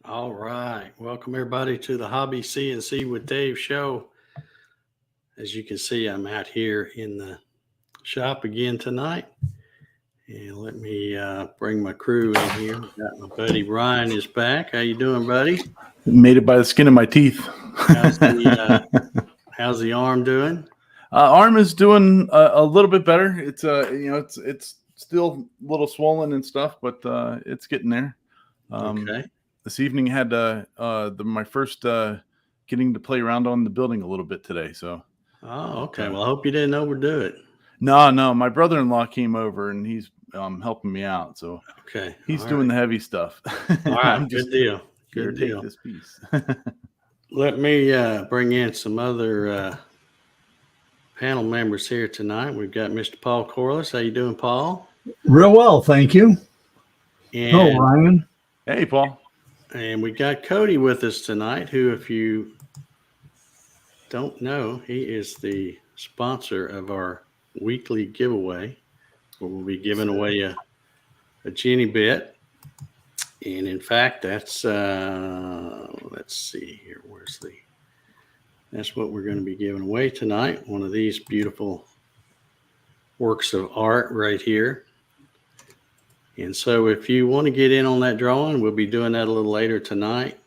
All right. Welcome everybody to the Hobby CNC with Dave show. As you can see, I'm out here in the shop again tonight. And let me bring my crew in here. Got my buddy Ryan is back. How you doing, buddy? Made it by the skin of my teeth. How's the arm doing? Arm is doing a little bit better. It's it's still a little swollen and stuff, but it's getting there. Okay. This evening had my first getting to play around on the building a little bit today. So. Oh, okay. Well, I hope you didn't overdo it. No. My brother-in-law came over and he's helping me out. So okay, he's doing the heavy stuff. All right, good deal. Good deal. Take this piece. Let me bring in some other panel members here tonight. We've got Mr. Paul Corliss. How you doing, Paul? Real well, thank you. And, Ryan. Hey, Paul. And we got Cody with us tonight, who, if you don't know, he is the sponsor of our weekly giveaway, where we'll be giving away a Genie bit. And in fact, that's let's see here. That's what we're going to be giving away tonight. One of these beautiful works of art right here. And so if you want to get in on that drawing, we'll be doing that a little later tonight.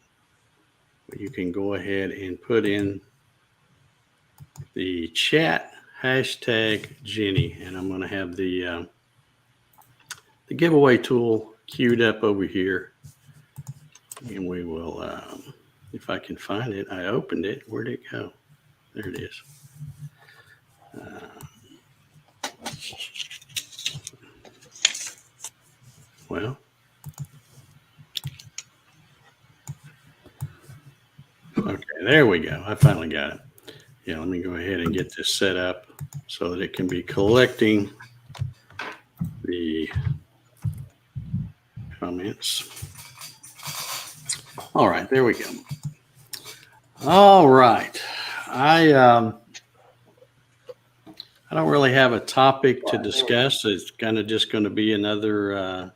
But you can go ahead and put in the chat hashtag Genie, and I'm going to have the giveaway tool queued up over here. And we will, if I can find it, I opened it. Where'd it go? There it is. Well, okay, there we go. I finally got it. Yeah, let me go ahead and get this set up so that it can be collecting the comments. All right, there we go. All right. I don't really have a topic to discuss. It's kind of just going to be another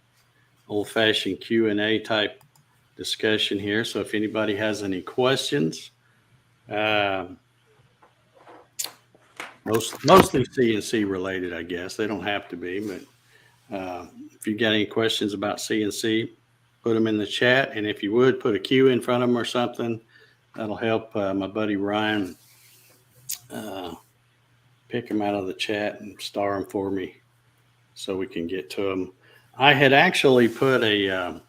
old-fashioned Q&A type discussion here. So if anybody has any questions, mostly CNC related, I guess. They don't have to be, but if you got any questions about CNC, put them in the chat. And if you would, put a Q in front of them or something. That'll help my buddy Ryan pick them out of the chat and star them for me so we can get to them. I had actually put a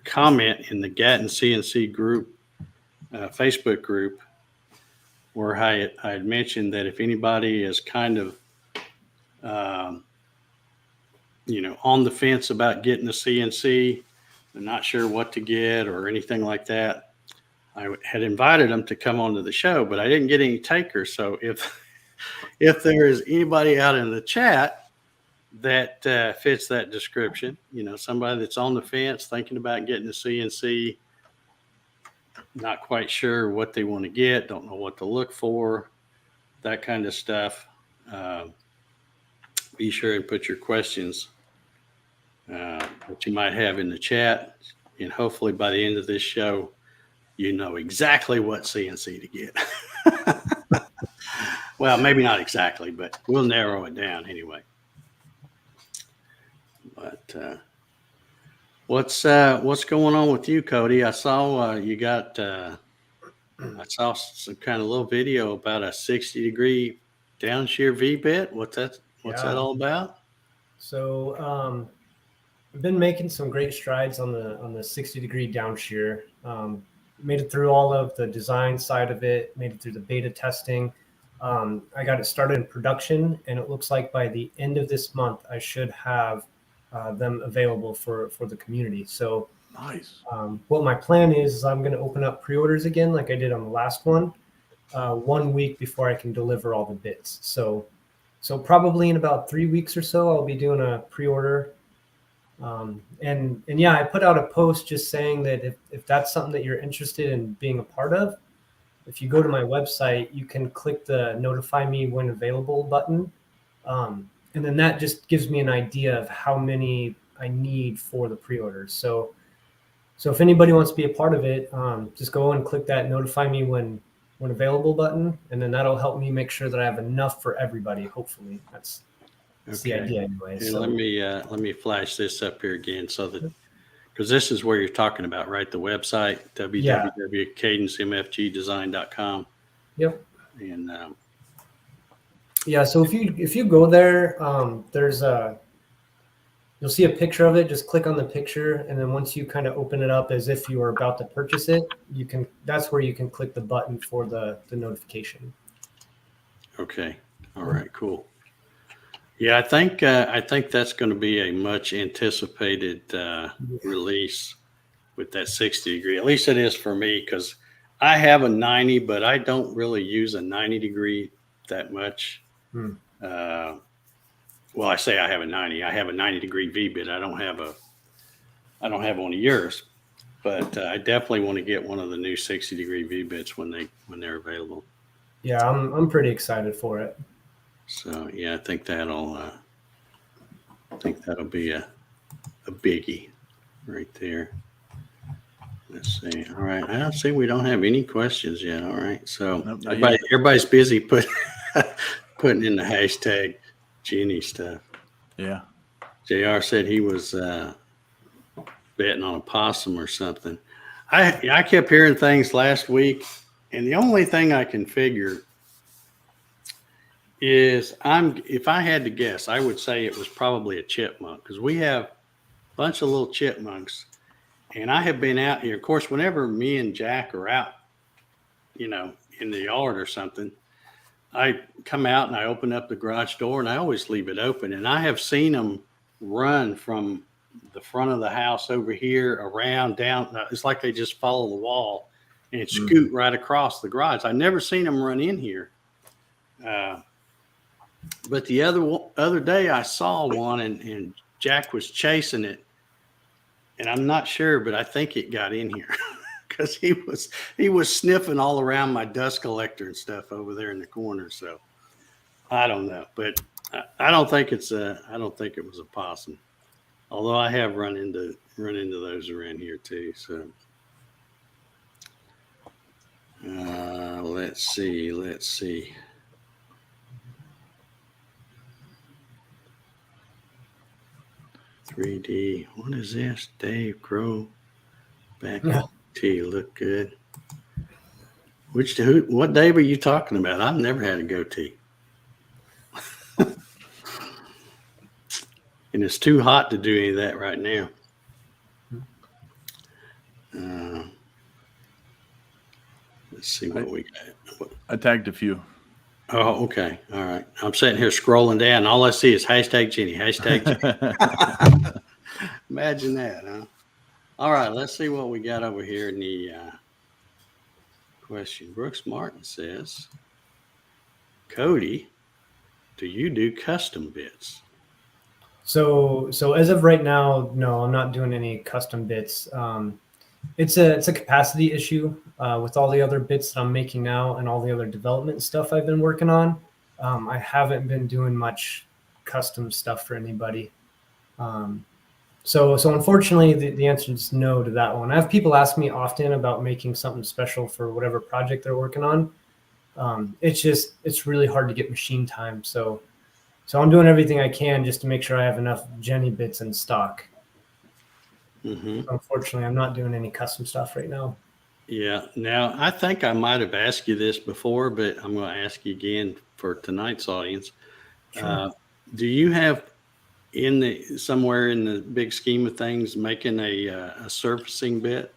comment in the Gatton CNC group, Facebook group, where I had mentioned that if anybody is kind of, on the fence about getting a CNC, they're not sure what to get or anything like that, I had invited them to come onto the show, but I didn't get any takers. So if there is anybody out in the chat that fits that description, somebody that's on the fence thinking about getting a CNC, not quite sure what they want to get, don't know what to look for, that kind of stuff, be sure and put your questions that you might have in the chat, and hopefully by the end of this show, you know exactly what CNC to get. Well, maybe not exactly, but we'll narrow it down anyway. But what's going on with you, Cody? I saw you got I saw some kind of little video about a 60-degree downshear V-bit. What's that all about? So I've been making some great strides on the 60-degree downshear. Made it through all of the design side of it, made it through the beta testing. I got it started in production, and it looks like by the end of this month, I should have them available for the community. So nice. What my plan is I'm going to open up pre-orders again, like I did on the last one, 1 week before I can deliver all the bits. So probably in about 3 weeks or so, I'll be doing a pre-order. And yeah, I put out a post just saying that if that's something that you're interested in being a part of, if you go to my website, you can click the notify me when available button. And then that just gives me an idea of how many I need for the pre-orders. So So if anybody wants to be a part of it, just go and click that notify me when available button, and then that'll help me make sure that I have enough for everybody. Hopefully, that's the idea anyway. And So let me flash this up here again so that, because this is where you're talking about, right? The website, www.cadencemfgdesign.com. Yep. And yeah, so if you go there, there's you'll see a picture of it. Just click on the picture, and then once you kind of open it up as if you were about to purchase it, that's where you can click the button for the notification. okay, all right, cool. Yeah, I think that's going to be a much anticipated release with that 60 degree. At least it is for me, because I have a 90, but I don't really use a 90 degree that much. Well, I say I have a 90. I have a 90 degree V bit. I don't have one of yours, but I definitely want to get one of the new 60 degree V bits when they're available. Yeah, I'm pretty excited for it. So yeah, I think that'll be a biggie right there. Let's see. All right, I see we don't have any questions yet. All right, so everybody's busy putting in the hashtag Genie stuff. Yeah. JR said he was betting on a possum or something. I kept hearing things last week, and the only thing I can figure is if I had to guess, I would say it was probably a chipmunk, because we have a bunch of little chipmunks, and I have been out here. Of course, whenever me and Jack are out, in the yard or something, I come out and I open up the garage door, and I always leave it open. And I have seen them run from the front of the house over here around down. It's like they just follow the wall and scoot right across the garage. I've never seen them run in here. But the other day I saw one, and Jack was chasing it, and I'm not sure, but I think it got in here. Because he was sniffing all around my dust collector and stuff over there in the corner. So I don't know, but I don't think it was a possum. Although I have run into those around here too. So let's see. 3D. What is this? Dave Crow back. Tea look good. What Dave are you talking about? I've never had a goatee. And it's too hot to do any of that right now. Let's see what we got. I tagged a few. Oh, okay. All right. I'm sitting here scrolling down, and all I see is hashtag Jenny, hashtag Jenny. Imagine that, huh? All right, let's see what we got over here in the question. Brooks Martin says, Cody, do you do custom bits? So as of right now, no, I'm not doing any custom bits. It's a capacity issue with all the other bits that I'm making now and all the other development stuff I've been working on. I haven't been doing much custom stuff for anybody. So unfortunately, the answer is no to that one. I have people ask me often about making something special for whatever project they're working on. It's really hard to get machine time. So I'm doing everything I can just to make sure I have enough Jenny bits in stock. Mm-hmm. Unfortunately, I'm not doing any custom stuff right now. Yeah. Now, I think I might have asked you this before, but I'm going to ask you again for tonight's audience. Sure. Do you have somewhere in the big scheme of things making a surfacing bit?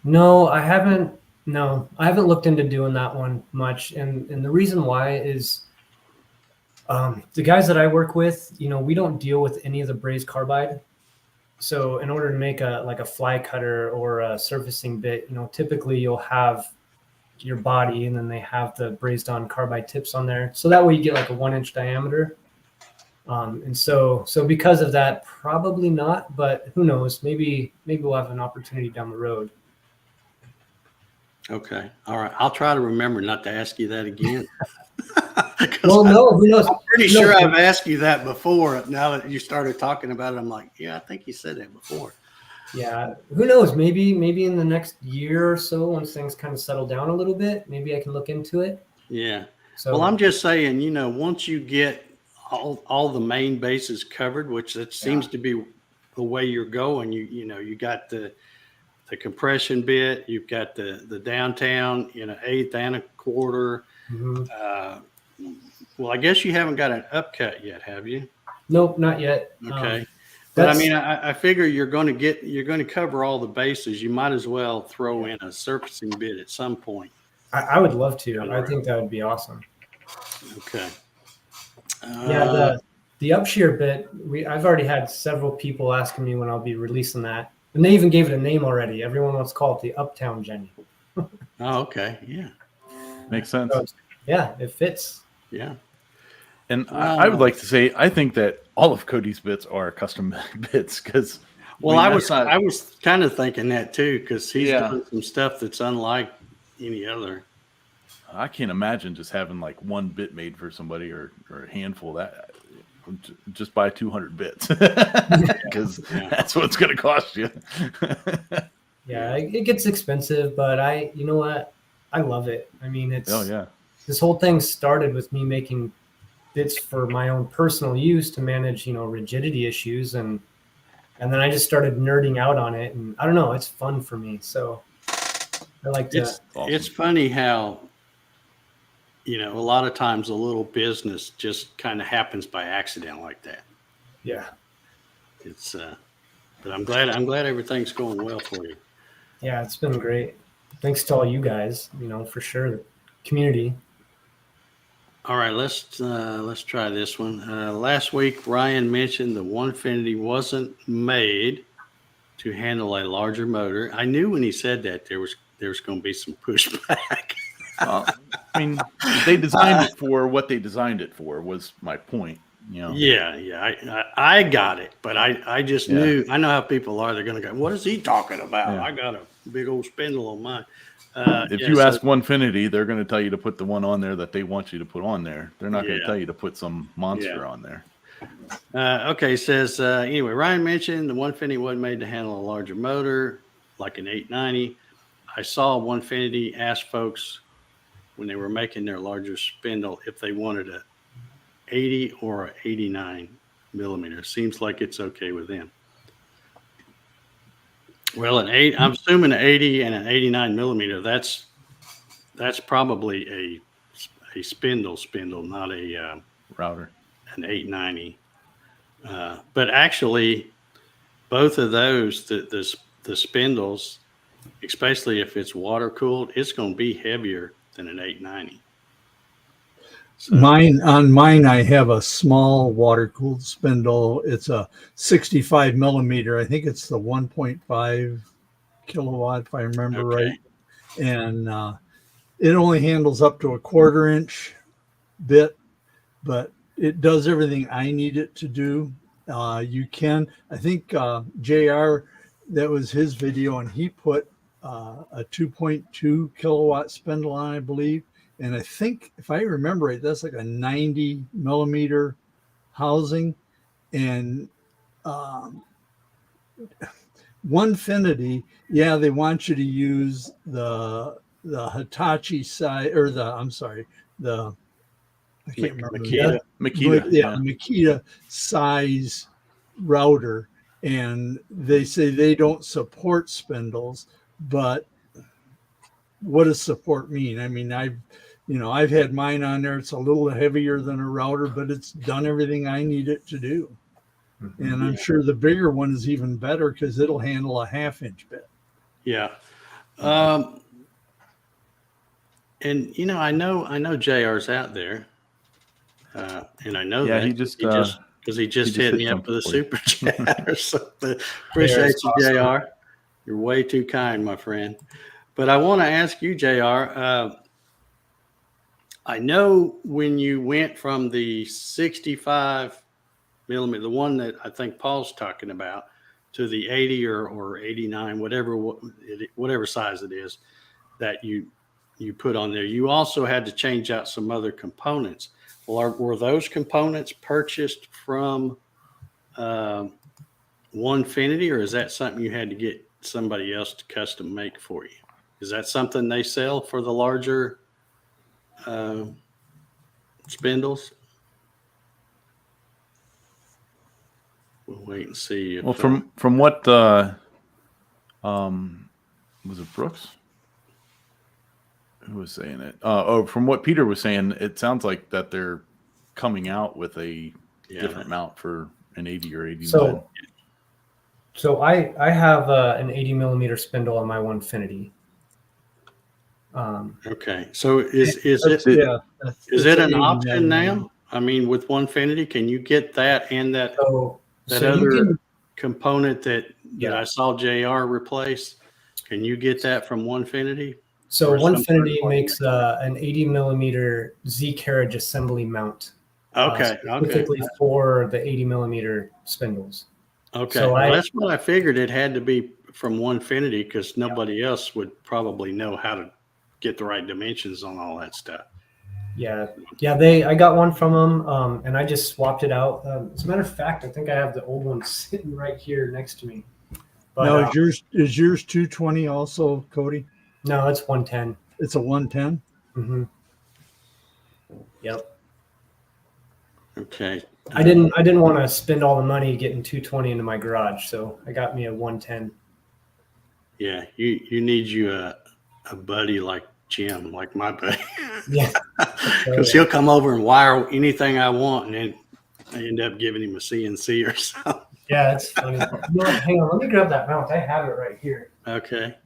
No, I haven't. No, I haven't looked into doing that one much. And the reason why is the guys that I work with, we don't deal with any of the brazed carbide. So in order to make a fly cutter or a surfacing bit, typically you'll have your body and then they have the brazed on carbide tips on there. So that way you get like a 1-inch diameter. And so because of that, probably not, but who knows, maybe we'll have an opportunity down the road. Okay. All right. I'll try to remember not to ask you that again. Well, no, who knows? I'm pretty sure I've asked you that before. Now that you started talking about it, I'm like, yeah, I think you said that before. Yeah, who knows? Maybe in the next year or so, once things kind of settle down a little bit, maybe I can look into it. Yeah. So Well, I'm just saying, once you get all the main bases covered, which that seems to be the way you're going, you got the compression bit, you've got the downtown, eighth and a quarter. mhm. Well, I guess you haven't got an upcut yet, have you? Nope, not yet. Okay. But I mean, I figure you're going to cover all the bases. You might as well throw in a surfacing bit at some point. I would love to. I think that would be awesome. Okay. Yeah, the upshear bit, I've already had several people asking me when I'll be releasing that. And they even gave it a name already. Everyone wants to call it the Uptown Jenny. Oh, okay. Yeah. Makes sense. So, yeah, it fits. Yeah. And I would like to say, I think that all of Cody's bits are custom bits because. Well, I was kind of thinking that too, because he's done some stuff that's unlike any other. I can't imagine just having like one bit made for somebody or a handful that just buy 200 bits because that's what it's going to cost you. Yeah, it gets expensive, but you know what? I love it. I mean, this whole thing started with me making bits for my own personal use to manage, rigidity issues. And then I just started nerding out on it. And I don't know, it's fun for me. So I like to. It's funny how, a lot of times a little business just kind of happens by accident like that. Yeah. It's, but I'm glad everything's going well for you. Yeah, it's been great. Thanks to all you guys, for sure. The community. All right, let's try this one. Last week, Ryan mentioned the Onefinity wasn't made to handle a larger motor. I knew when he said that there was going to be some pushback. I mean, they designed it for what they designed it for. Was my point. Yeah. I got it, but I just knew. I know how people are. They're going to go, "What is he talking about?" Yeah. I got a big old spindle on mine. If you ask Onefinity, they're going to tell you to put the one on there that they want you to put on there. They're not going to tell you to put some monster on there. Okay, says, anyway, Ryan mentioned the Onefinity wasn't made to handle a larger motor like an 890. I saw Onefinity ask folks when they were making their larger spindle if they wanted a 80 or a 89 millimeter. Seems like it's okay with them. Well, I'm assuming an 80 and an 89 millimeter. That's probably a spindle, not a router, an 890. But actually, both of those, the spindles, especially if it's water cooled, it's going to be heavier than an 890. So, on mine, I have a small water cooled spindle. It's a 65 millimeter. I think it's the 1.5 kilowatt, if I remember right. And it only handles up to a 1/4 inch bit, but it does everything I need it to do. You can, I think JR, that was his video, and he put a 2.2 kilowatt spindle on, I believe. And I think, if I remember right, that's like a 90 millimeter housing. And Onefinity, they want you to use the Hitachi side, or I can't remember. Makita size router. And they say they don't support spindles, but what does support mean? I mean, I've had mine on there. It's a little heavier than a router, but it's done everything I need it to do. Mm-hmm. And I'm sure the bigger one is even better because it'll handle a 1/2 inch bit. Yeah. And I know JR's out there. And I know that he just hit me up with a super chat or something. Appreciate you, awesome. JR. You're way too kind, my friend. But I want to ask you, JR, I know when you went from the 65 millimeter, the one that I think Paul's talking about, to the 80 or 89, whatever size it is that you put on there, you also had to change out some other components. Well, were those components purchased from Onefinity, or is that something you had to get somebody else to custom make for you? Is that something they sell for the larger spindles? We'll wait and see. If, Well, from what was it Brooks? Who was saying it? From what Peter was saying, it sounds like that they're coming out with a different mount for an 80 or 89. So I have an 80 millimeter spindle on my Onefinity. okay, so is it an option now? I mean, with Onefinity, can you get that and that other component that I saw JR replace? Can you get that from Onefinity? So Onefinity makes an 80 millimeter Z carriage assembly mount. Specifically for the 80 millimeter spindles. Okay, so that's what I figured. It had to be from Onefinity because nobody else would probably know how to get the right dimensions on all that stuff. Yeah. I got one from them, and I just swapped it out. As a matter of fact, I think I have the old one sitting right here next to me. But, now, is yours 220 also, Cody? No, it's 110. It's a 110. Mm-hmm. Yep. Okay. I didn't want to spend all the money getting 220 into my garage, so I got me a 110. Yeah, you need you a buddy like Jim, like my buddy. Yeah. Because he'll come over and wire anything I want, and then I end up giving him a CNC or something. Yeah, it's funny. Hang on, let me grab that mount. I have it right here. Okay.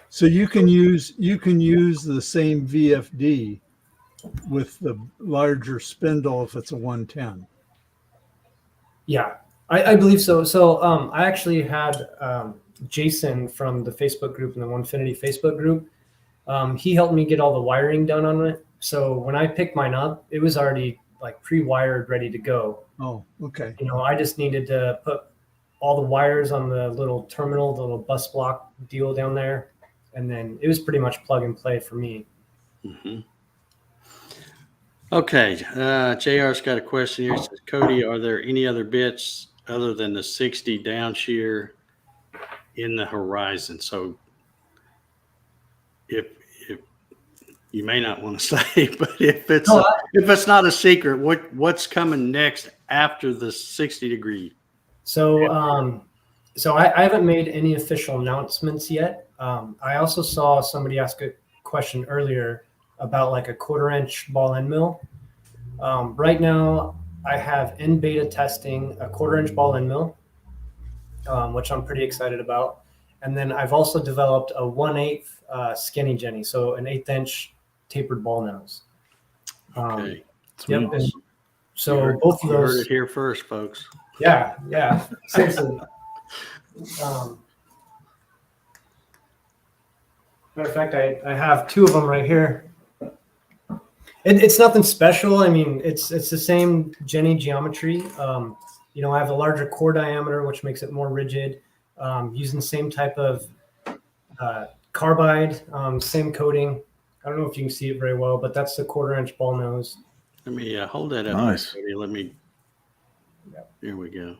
So you can use the same VFD with the larger spindle if it's a 110. Yeah, I believe so. So I actually had Jason from the Facebook group and the Onefinity Facebook group. He helped me get all the wiring done on it. So when I picked mine up, it was already like pre-wired, ready to go. Oh, okay. I just needed to put all the wires on the little terminal, the little bus block deal down there. And then it was pretty much plug and play for me. Mm-hmm. Okay. JR's got a question here. It says, Cody, are there any other bits other than the 60 down shear in the horizon? So if you may not want to say, but if it's not a secret, what's coming next after the 60 degree? So I haven't made any official announcements yet. I also saw somebody ask a question earlier about like a 1/4-inch ball end mill. Right now I have in beta testing a 1/4-inch ball end mill, which I'm pretty excited about. And then I've also developed a 1/8 skinny Jenny, so an 1/8 inch tapered ball nose. Okay. Yep. And so both of those. You heard it here first, folks. Yeah. Seriously. Matter of fact, I have two of them right here. It's nothing special. I mean, it's the same Jenny geometry. I have a larger core diameter, which makes it more rigid. Using the same type of carbide, same coating. I don't know if you can see it very well, but that's the 1/4-inch ball nose. Let me hold that up. Nice. Let me. Here we go.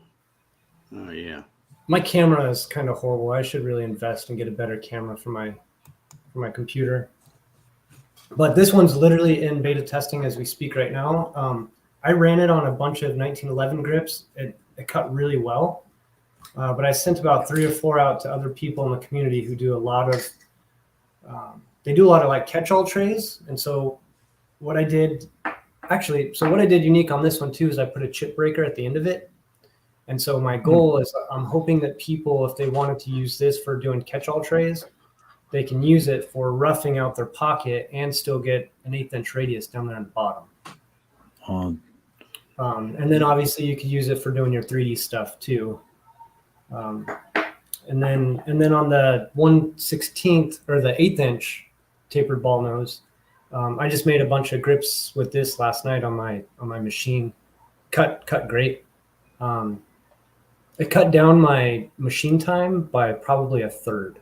Oh yeah. My camera is kind of horrible. I should really invest and get a better camera for my computer. But this one's literally in beta testing as we speak right now. I ran it on a bunch of 1911 grips. It cut really well. But I sent about 3 or 4 out to other people in the community who do a lot of like catch-all trays. And so what I did unique on this one too is I put a chip breaker at the end of it. And so my goal is I'm hoping that people, if they wanted to use this for doing catch-all trays, they can use it for roughing out their pocket and still get an 1/8 inch radius down there on the bottom. And then obviously you could use it for doing your 3D stuff too. And then on the 1/16 or the 1/8 inch tapered ball nose, I just made a bunch of grips with this last night on my machine. Cut great. It cut down my machine time by probably 1/3.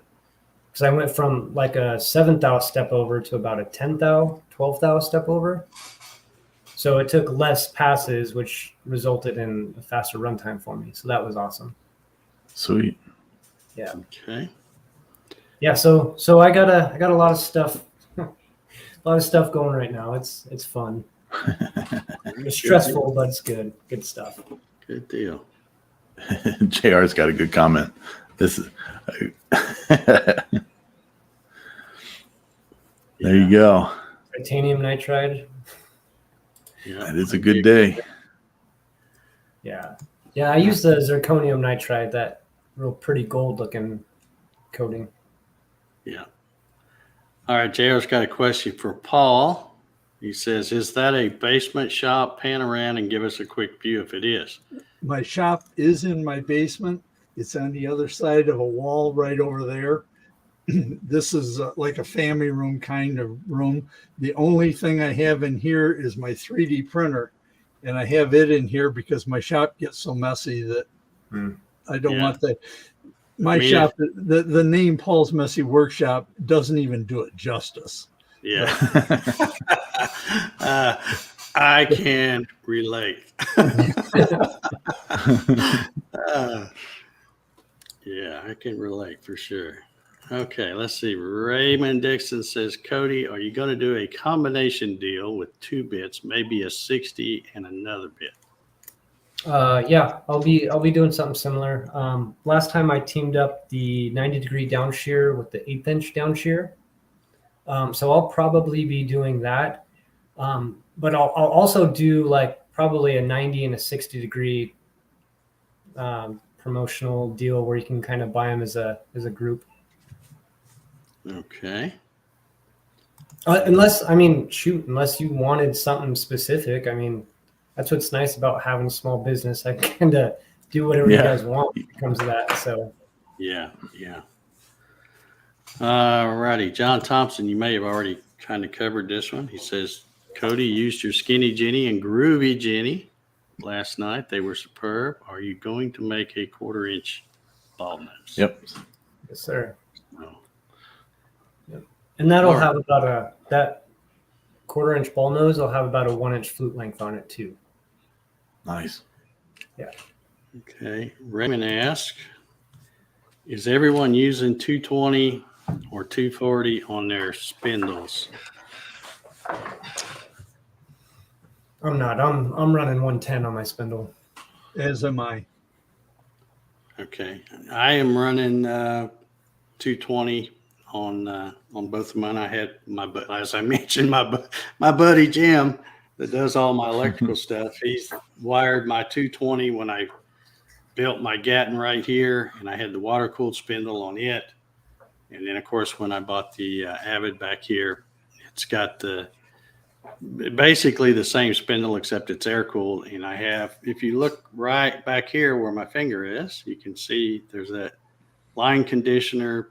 Because I went from like a 7 thou step over to about a 10 thou, 12 thou step over. So it took less passes, which resulted in a faster runtime for me. So that was awesome. Sweet. Yeah. Okay. Yeah. So I got a lot of stuff, a lot of stuff going right now. It's fun. It's stressful, but it's good. Good stuff. Good deal. JR's got a good comment. This is there you go. Titanium nitride. Yeah. That is a good day. Yeah. Yeah. I use the zirconium nitride, that real pretty gold looking coating. Yeah. All right. JR's got a question for Paul. He says, is that a basement shop? Pan around and give us a quick view if it is. My shop is in my basement. It's on the other side of a wall right over there. This is like a family room kind of room. The only thing I have in here is my 3D printer, and I have it in here because my shop gets so messy that I don't want that. My shop, the name Paul's Messy Workshop doesn't even do it justice. Yeah. I can relate. Yeah, I can relate for sure. Okay, let's see. Raymond Dixon says, Cody, are you going to do a combination deal with 2 bits, maybe a 60 and another bit? Yeah, I'll be doing something similar. Last time I teamed up the 90-degree downshear with the 1/8 inch downshear. So I'll probably be doing that. But I'll also do like probably a 90 and a 60-degree promotional deal where you can kind of buy them as a group. Okay. Unless you wanted something specific. I mean, that's what's nice about having a small business. I kind of do whatever you guys want when it comes to that. So yeah. All righty. John Thompson, you may have already kind of covered this one. He says, Cody used your Skinny Jenny and Groovy Jenny last night. They were superb. Are you going to make a 1/4 inch ball nose? Yep. yes, sir. No. Yep. And that'll have about that 1/4 inch ball nose will have about a 1 inch flute length on it too. Nice. Yeah. Okay. Raymond asks, is everyone using 220 or 240 on their spindles? I'm not. I'm running 110 on my spindle. As am I. Okay. I am running 220 on both of mine. I had as I mentioned, my buddy Jim that does all my electrical stuff. He's wired my 220 when I built my Gatton right here, and I had the water cooled spindle on it. And then of course, when I bought the Avid back here, it's got basically the same spindle except it's air cooled. And I have, if you look right back here where my finger is, you can see there's that line conditioner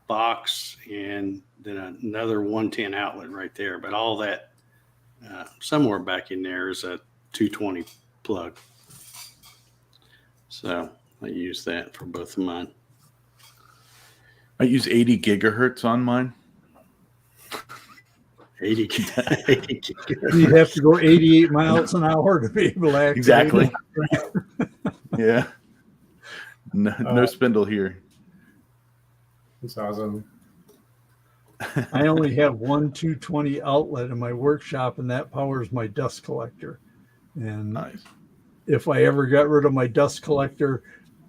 box and then another 110 outlet right there. But all that somewhere back in there is a 220 plug. So I use that for both of mine. I use 80 gigahertz on mine. 80 You have to go 88 miles an hour to be able to activate Exactly. it. Yeah. No spindle here. It's awesome. I only have one 220 outlet in my workshop, and that powers my dust collector. And Nice. if I ever got rid of my dust collector,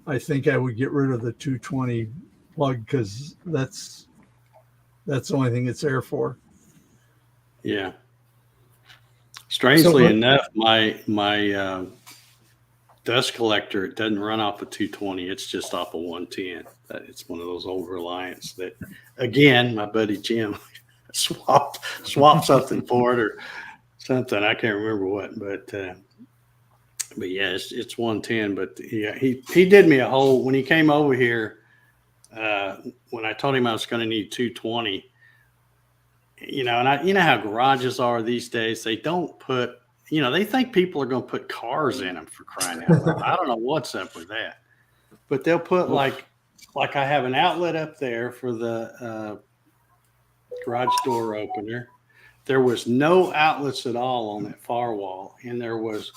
I think I would get rid of the 220 plug because that's the only thing it's there for. Yeah. Strangely enough, my dust collector, it doesn't run off a 220. It's just off a 110. It's one of those old Reliance that, again, my buddy Jim swapped something for it or something. I can't remember what, but yeah, it's 110. But yeah, he did me a whole, when he came over here, when I told him I was going to need 220, and you know how garages are these days, they don't put, they think people are going to put cars in them, for crying out loud. I don't know what's up with that, but they'll put like I have an outlet up there for the garage door opener. there was no outlets at all on that far wall, and there was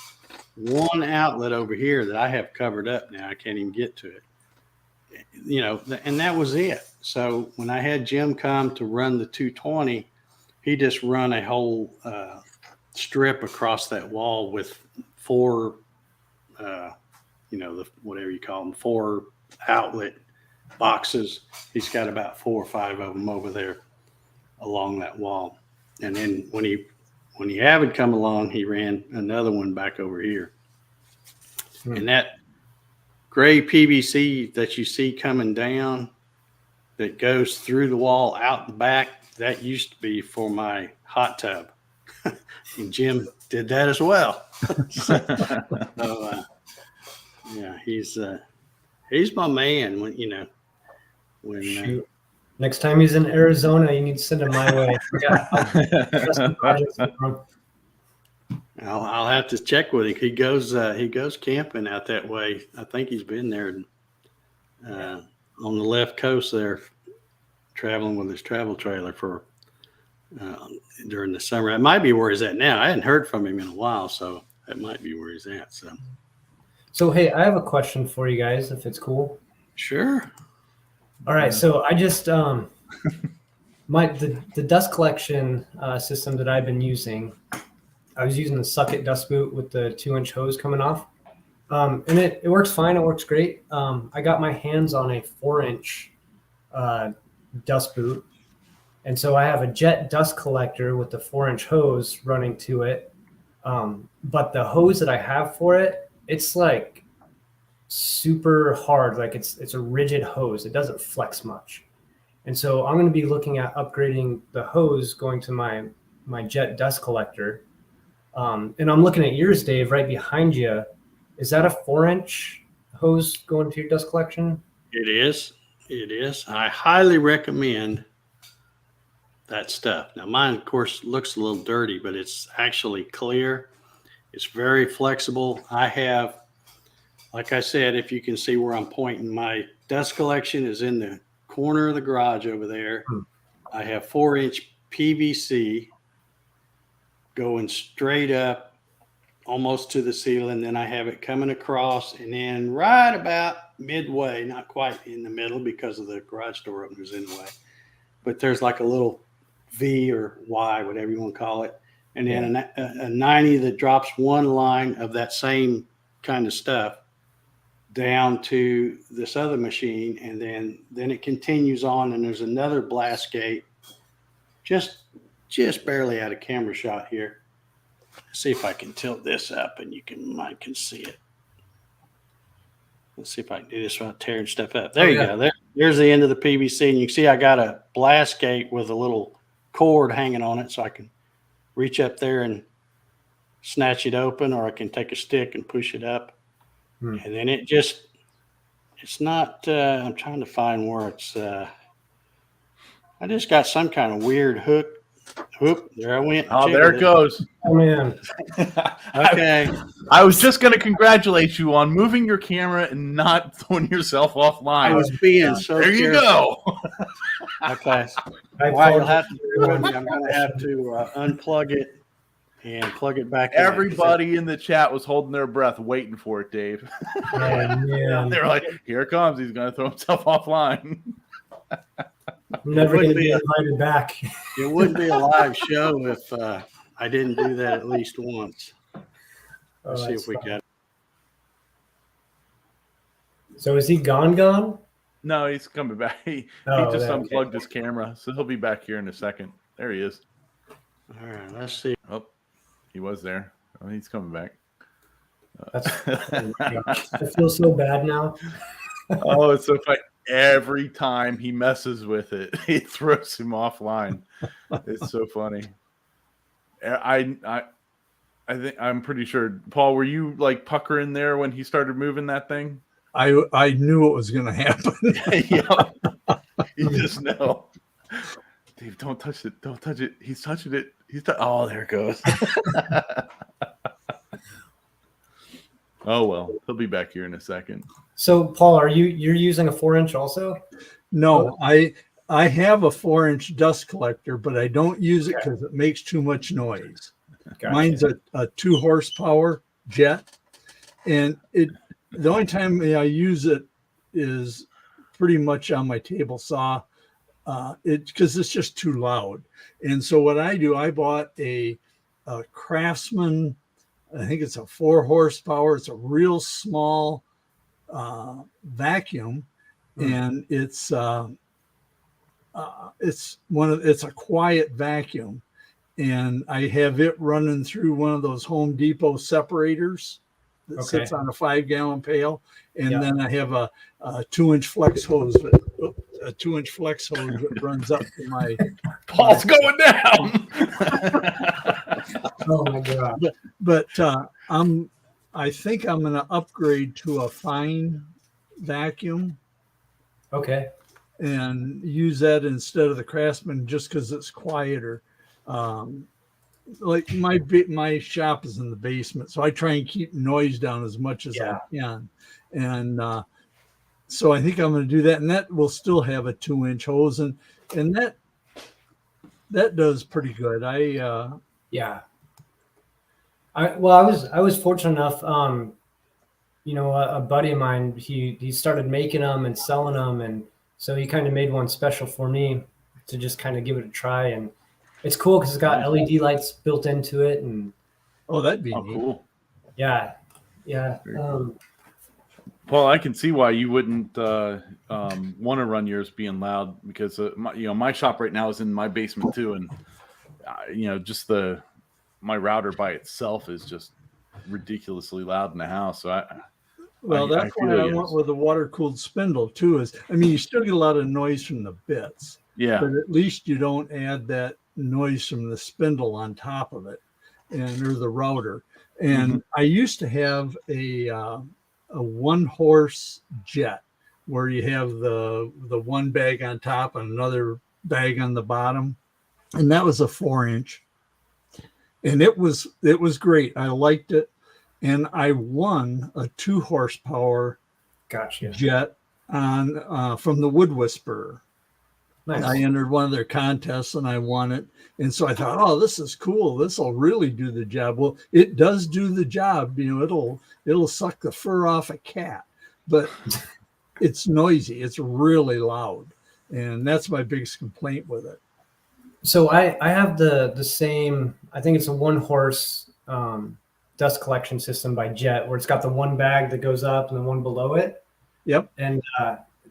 one outlet over here that I have covered up now. I can't even get to it. You know, and that was it. So when I had Jim come to run the 220, he just run a whole strip across that wall with four, you know, the whatever you call them, 4 outlet boxes. He's got about 4 or 5 of them over there along that wall. And then when he Avid come along, he ran another one back over here. And that gray PVC that you see coming down that goes through the wall out the back, that used to be for my hot tub. And Jim did that as well. So, yeah, he's my man. When you know, when Shoot. Next time he's in Arizona, you need to send him my way. I'll have to check with him. He goes camping out that way. I think he's been there on the left coast there, traveling with his travel trailer for during the summer. It might be where he's at now. I hadn't heard from him in a while, so that might be where he's at. So hey, I have a question for you guys, if it's cool. Sure. All right, so I just the dust collection system that I've been using. I was using the Suck-It dust boot with the 2-inch hose coming off, and it works fine. It works great. I got my hands on a 4-inch dust boot, and so I have a jet dust collector with the 4-inch hose running to it. But the hose that I have for it, it's like super hard. Like it's a rigid hose. It doesn't flex much. And so I'm going to be looking at upgrading the hose going to my jet dust collector. And I'm looking at yours, Dave, right behind you. Is that a 4-inch hose going to your dust collection? It is. It is. I highly recommend that stuff. Now, mine, of course, looks a little dirty, but it's actually clear. It's very flexible. I have, like I said, if you can see where I'm pointing, my dust collection is in the corner of the garage over there. I have 4-inch PVC going straight up almost to the ceiling. Then I have it coming across, and then right about midway, not quite in the middle because of the garage door openers in the way, but there's like a little V or Y, whatever you want to call it. And then a 90 that drops one line of that same kind of stuff down to this other machine. And then it continues on, and there's another blast gate just barely out of camera shot here. Let's see if I can tilt this up and might can see it. Let's see if I can do this without tearing stuff up. There you go. There's the end of the PVC, and you can see I got a blast gate with a little cord hanging on it, so I can reach up there and snatch it open, or I can take a stick and push it up. And then it's not, I'm trying to find where it's, I just got some kind of weird hook. Whoop, there I went. Oh, there it goes. Oh, man. Okay. I was just going to congratulate you on moving your camera and not throwing yourself offline. I was being so There you careful. go. Okay. Well, you'll have to bear with me. I'm going to have to unplug it and plug it back in. Everybody in the chat was holding their breath waiting for it, Dave. Oh, man. They're like, here it comes. He's going to throw himself offline. I'm never going to be invited back. It wouldn't be a live show if I didn't do that at least once. Let's see if we got it. So is he gone? No, he's coming back. He just unplugged his camera, so he'll be back here in a second. There he is. All right, let's see. Oh, he was there. Oh, he's coming back. I feel so bad now. Oh, it's so funny. Every time he messes with it, it throws him offline. It's so funny. I think I'm pretty sure. Paul, were you like puckering there when he started moving that thing? I knew it was going to happen. Yeah. You just know. Dave, don't touch it. Don't touch it. He's touching it. Oh, there it goes. Oh, well, he'll be back here in a second. So, Paul, you're using a 4-inch also? No, I have a 4-inch dust collector, but I don't use it Okay. because it makes too much noise. Gotcha. Mine's a 2 horsepower jet, and the only time I use it is pretty much on my table saw, because it's just too loud. And so what I do, I bought a Craftsman. I think it's a 4 horsepower. It's a real small vacuum, and it's a quiet vacuum, and I have it running through one of those Home Depot separators that sits on a 5-gallon pail, and then I have a 2-inch flex hose that runs up to my. Paul's going down. Oh my god. But I think I'm going to upgrade to a fine vacuum Okay. and use that instead of the Craftsman, just because it's quieter. Like my shop is in the basement, so I try and keep noise down as much as I can. And so I think I'm going to do that, and that will still have a 2-inch hose, and that does pretty good. Yeah. I was fortunate enough. A buddy of mine, he started making them and selling them, and so he kind of made one special for me to just kind of give it a try. And it's cool because it's got LED lights built into it, and that'd be Oh, neat. cool. yeah. Very cool. Paul, I can see why you wouldn't want to run yours being loud, because my shop right now is in my basement too, and just my router by itself is just ridiculously loud in the house. So that's why I went with the water-cooled spindle too. You still get a lot of noise from the bits, yeah, but at least you don't add that noise from the spindle on top of it, or the router. And I used to have a 1-horse jet where you have the one bag on top and another bag on the bottom, and that was a 4-inch, and it was great. I liked it, and I won a 2 horsepower jet on from the Wood Whisperer. Nice. I entered one of their contests and I won it. And so I thought, oh, this is cool. This will really do the job. Well, it does do the job. It'll suck the fur off a cat, but it's noisy. It's really loud. And that's my biggest complaint with it. So I have the same, I think it's a 1-horse dust collection system by Jet, where it's got the one bag that goes up and the one below it. Yep. And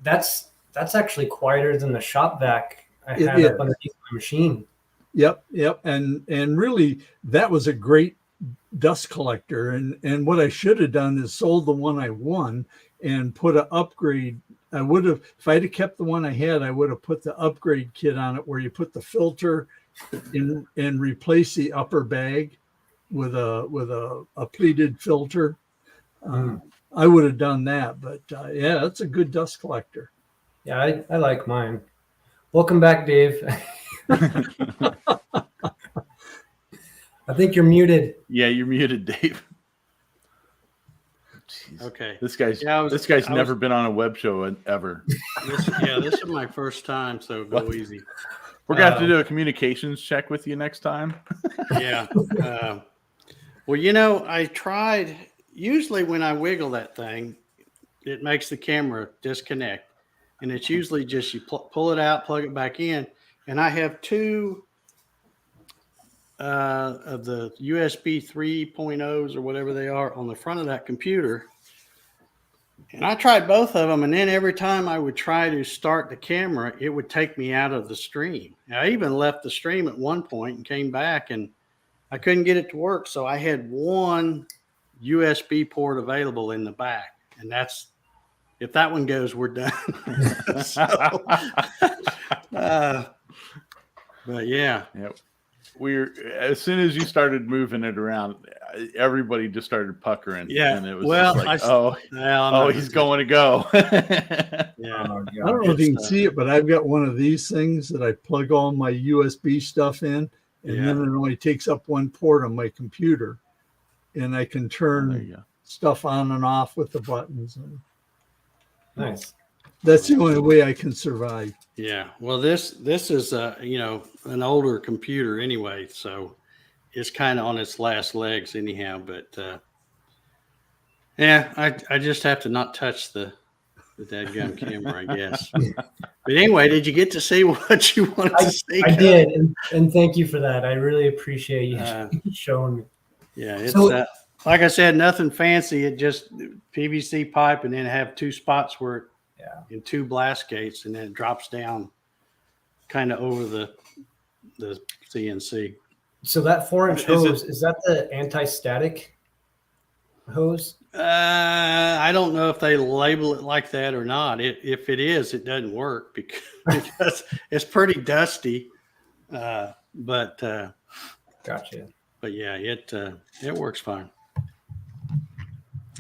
that's actually quieter than the shop vac I had up underneath my machine. Yep. And really, that was a great dust collector. And what I should have done is sold the one I won and put an upgrade. I would have, if I had kept the one I had, I would have put the upgrade kit on it where you put the filter in and replace the upper bag with a pleated filter. I would have done that, but it's a good dust collector. Yeah, I like mine. Welcome back, Dave. I think you're muted. Yeah, you're muted, Dave. Jeez. Okay. This guy's never been on a web show ever. This is my first time, so go easy. We're gonna have to do a communications check with you next time. Yeah. Well, I tried. Usually, when I wiggle that thing, it makes the camera disconnect, and it's usually just you pull it out, plug it back in, and I have 2 of the USB 3.0s or whatever they are on the front of that computer. And I tried both of them, and then every time I would try to start the camera, it would take me out of the stream. I even left the stream at one point and came back, and I couldn't get it to work. So I had one USB port available in the back, and that's, if that one goes, we're done. But yeah. Yep. As soon as you started moving it around, everybody just started puckering. Yeah. And it was he's going to go. Yeah. I don't know if you can see it, but I've got one of these things that I plug all my USB stuff in, and then it only takes up one port on my computer, and I can turn stuff on and off with the buttons. Nice. That's the only way I can survive. Yeah. Well, this is an older computer anyway, so it's kind of on its last legs anyhow. But yeah, I just have to not touch the dadgum camera, I guess. But anyway, did you get to see what you wanted to see? I did, and thank you for that. I really appreciate you showing me. Yeah, it's So- like I said, nothing fancy. It just PVC pipe, and then have two spots where in two blast gates, and then it drops down kind of over the CNC. So that 4-inch hose, is that the anti-static hose? I don't know if they label it like that or not. If it is, it doesn't work because it's pretty dusty. But Gotcha. But yeah, it works fine.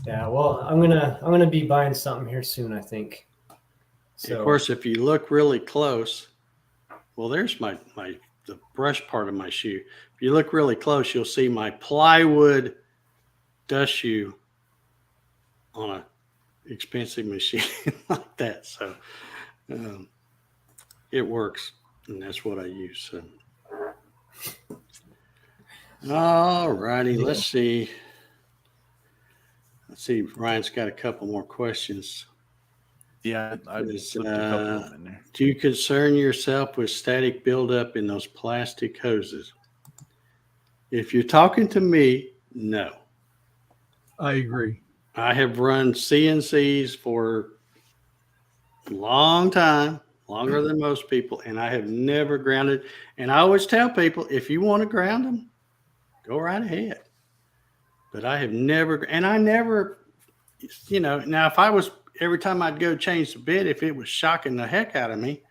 Yeah, well, I'm gonna be buying something here soon, I think. So, Of course, if you look really close, well, there's the brush part of my shoe. If you look really close, you'll see my plywood dust shoe on a expensive machine like that. So it works, and that's what I use. So. All righty, let's see. Ryan's got a couple more questions. Yeah, I slipped a couple of them in there. Do you concern yourself with static buildup in those plastic hoses? If you're talking to me, no. I agree. I have run CNCs for a long time, longer than most people, and I have never grounded. And I always tell people, if you want to ground them, go right ahead. But I have never, and I never, now if I was, every time I'd go change the bit, if it was shocking the heck out of me,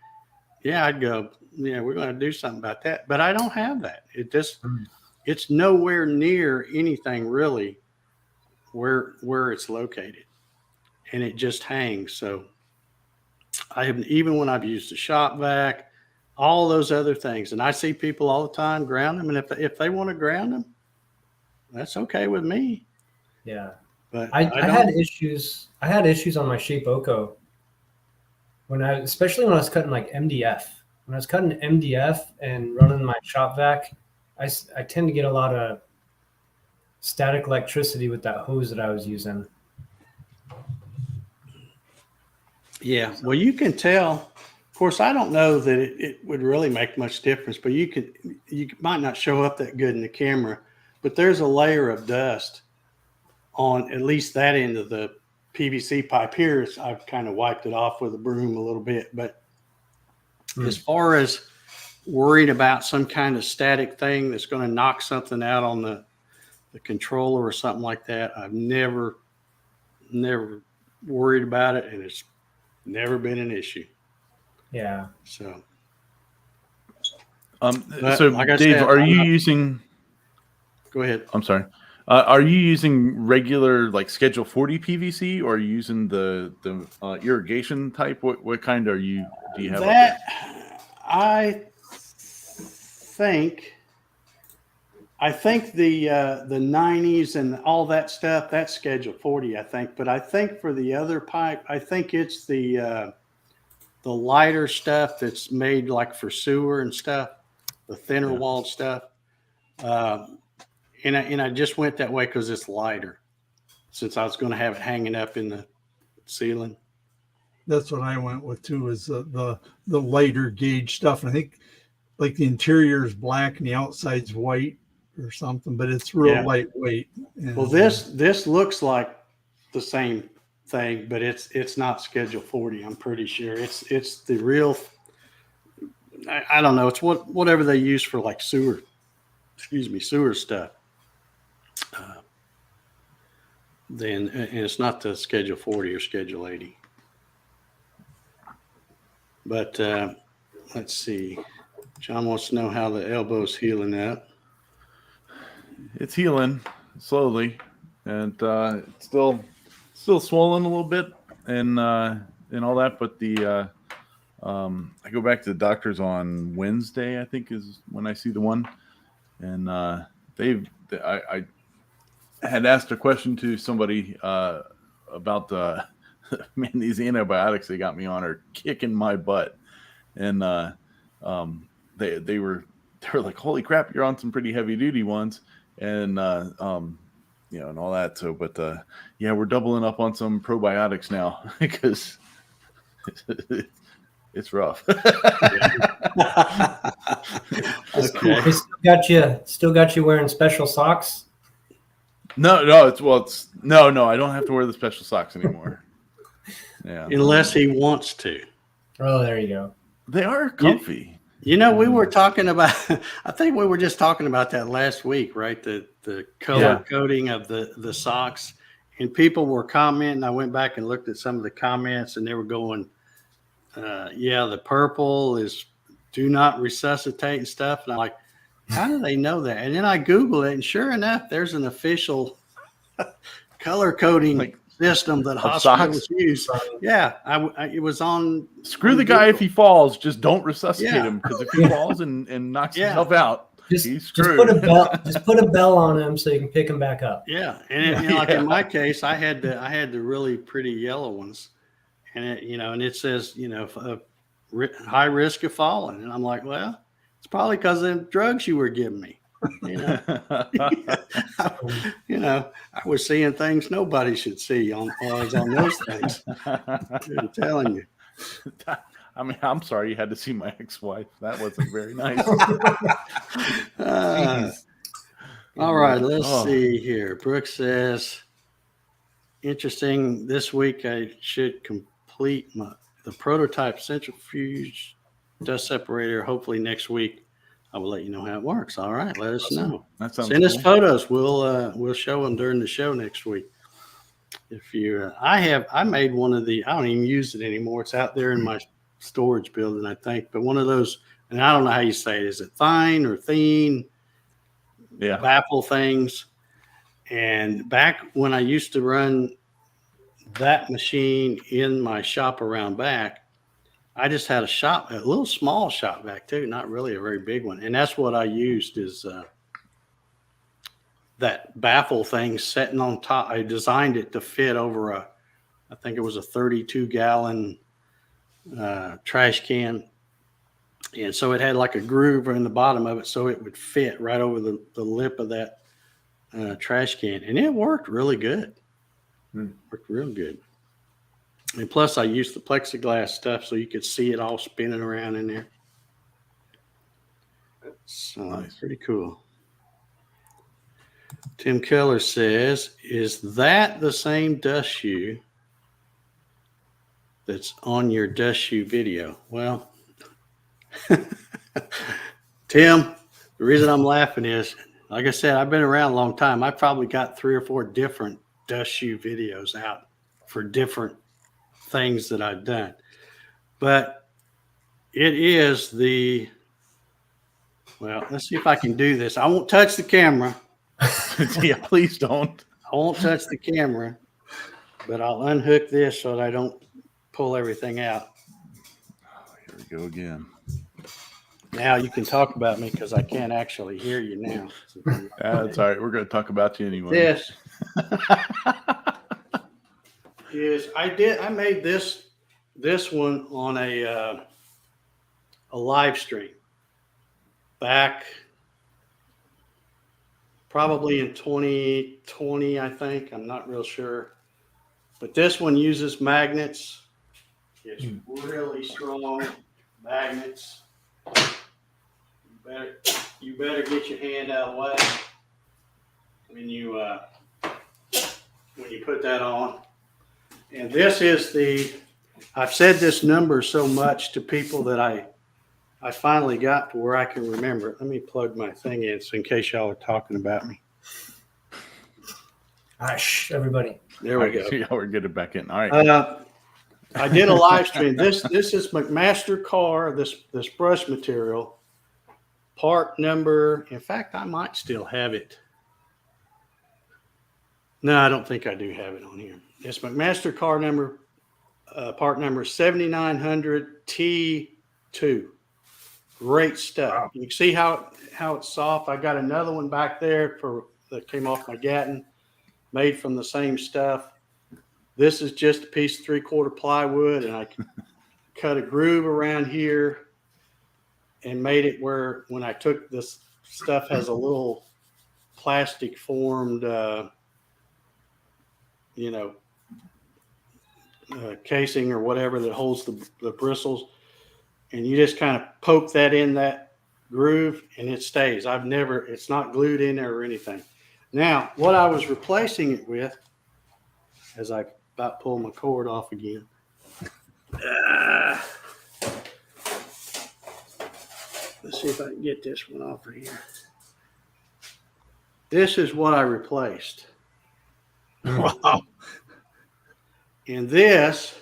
yeah, I'd go, yeah, we're going to do something about that. But I don't have that. It's nowhere near anything really where it's located, and it just hangs. So I have, even when I've used the shop vac, all those other things, and I see people all the time ground them, and if they want to ground them, that's okay with me. yeah. But I had issues. I had issues on my Shape Oko especially when I was cutting like MDF. When I was cutting MDF and running my shop vac, I tend to get a lot of static electricity with that hose that I was using. Yeah, well, you can tell. Of course, I don't know that it would really make much difference, but you might not show up that good in the camera. But there's a layer of dust on at least that end of the PVC pipe. Here, I've kind of wiped it off with a broom a little bit. But as far as worried about some kind of static thing that's going to knock something out on the controller or something like that, I've never worried about it, and it's never been an issue. Yeah. So, so like I Dave, said, are you using? Go ahead. I'm sorry. Are you using regular like Schedule 40 PVC, or are you using the irrigation type? What kind do you have? That I think the 90s and all that stuff, that's Schedule 40, I think. But I think for the other pipe, I think it's the lighter stuff that's made like for sewer and stuff, the thinner walled stuff. And I just went that way because it's lighter, since I was going to have it hanging up in the ceiling. That's what I went with too, is the lighter gauge stuff. And I think like the interior is black and the outside's white or something, but it's real lightweight. And, well, this looks like the same thing, but it's not Schedule 40. I'm pretty sure it's the real. I don't know. It's whatever they use for like sewer stuff. And it's not the Schedule 40 or Schedule 80. But let's see. John wants to know how the elbow's healing up. It's healing slowly, and it's still swollen a little bit, and all that. But I go back to the doctor's on Wednesday, I think is when I see the one, and I had asked a question to somebody about man, these antibiotics they got me on are kicking my butt. And they were like, holy crap, you're on some pretty heavy duty ones. And and all that. So, but yeah, we're doubling up on some probiotics now because it's rough. Okay. They still got you wearing special socks. No, I don't have to wear the special socks anymore. Yeah, Unless he wants to. Oh, there you go. they are comfy. We were talking about, I think we were just talking about that last week, right? The color coding of the socks. And people were commenting. I went back and looked at some of the comments, and they were going, the purple is do not resuscitate and stuff. And I'm like, how do they know that? And then I Googled it, and sure enough, there's an official color coding system that hospitals use. Yeah, it was on. Screw the guy if he falls. Just don't resuscitate him, because if he falls and knocks himself out, he's screwed. Just put a bell on him so you can pick him back up. Yeah, and like in my case, I had the really pretty yellow ones, and it says high risk of falling, and I'm like, well, it's probably because of the drugs you were giving me. I was seeing things nobody should see on those things. I'm telling you. I mean, I'm sorry you had to see my ex-wife. That wasn't very nice. All right, let's see here. Brooke says, interesting. This week I should complete the prototype centrifuge dust separator. Hopefully next week I will let you know how it works. All right, let us know. That sounds Send us cool. photos. We'll show them during the show next week. If you, I made one of the. I don't even use it anymore. It's out there in my storage building, I think. But one of those, and I don't know how you say it. Is it thine or thin? Yeah. Baffle things. And back when I used to run that machine in my shop around back, I just had a little small shop vac too, not really a very big one. And that's what I used is that baffle thing sitting on top. I designed it to fit over I think it was a 32-gallon trash can. And so it had like a groove in the bottom of it so it would fit right over the lip of that trash can. And it worked really good. Worked real good. And plus, I used the plexiglass stuff so you could see it all spinning around in there. So nice. Pretty cool. Tim Keller says, is that the same dust shoe that's on your dust shoe video? Well, Tim, the reason I'm laughing is, like I said, I've been around a long time. I probably got 3 or 4 different dust shoe videos out for different things that I've done, but it is let's see if I can do this. I won't touch the camera. Yeah, please don't. I won't touch the camera, but I'll unhook this so that I don't pull everything out. Oh, here we go again. Now you can talk about me because I can't actually hear you now. That's all right. We're going to talk about you anyway. This is I made this one on a live stream back probably in 2020, I think. I'm not real sure. But this one uses magnets. It's really strong magnets. You better get your hand out of the way when you put that on. And this is I've said this number so much to people that I finally got to where I can remember it. Let me plug my thing in so in case y'all are talking about me. Hush, everybody. There we go. Yeah, we're getting back in. All right. I did a live stream. This is McMaster Car, this brush material. Part number, in fact, I might still have it. No, I don't think I do have it on here. It's McMaster Car number, part number 7900 T2. Great stuff. Wow. You can see how it's soft. I got another one back there that came off my Gatton, made from the same stuff. This is just a piece of 3/4 plywood, and I cut a groove around here and made it where when I took this stuff has a little plastic formed, casing or whatever that holds the bristles. And you just kind of poke that in that groove and it stays. It's not glued in there or anything. Now, what I was replacing it with, as I about pull my cord off again. Let's see if I can get this one off of here. This is what I replaced. Wow. And this,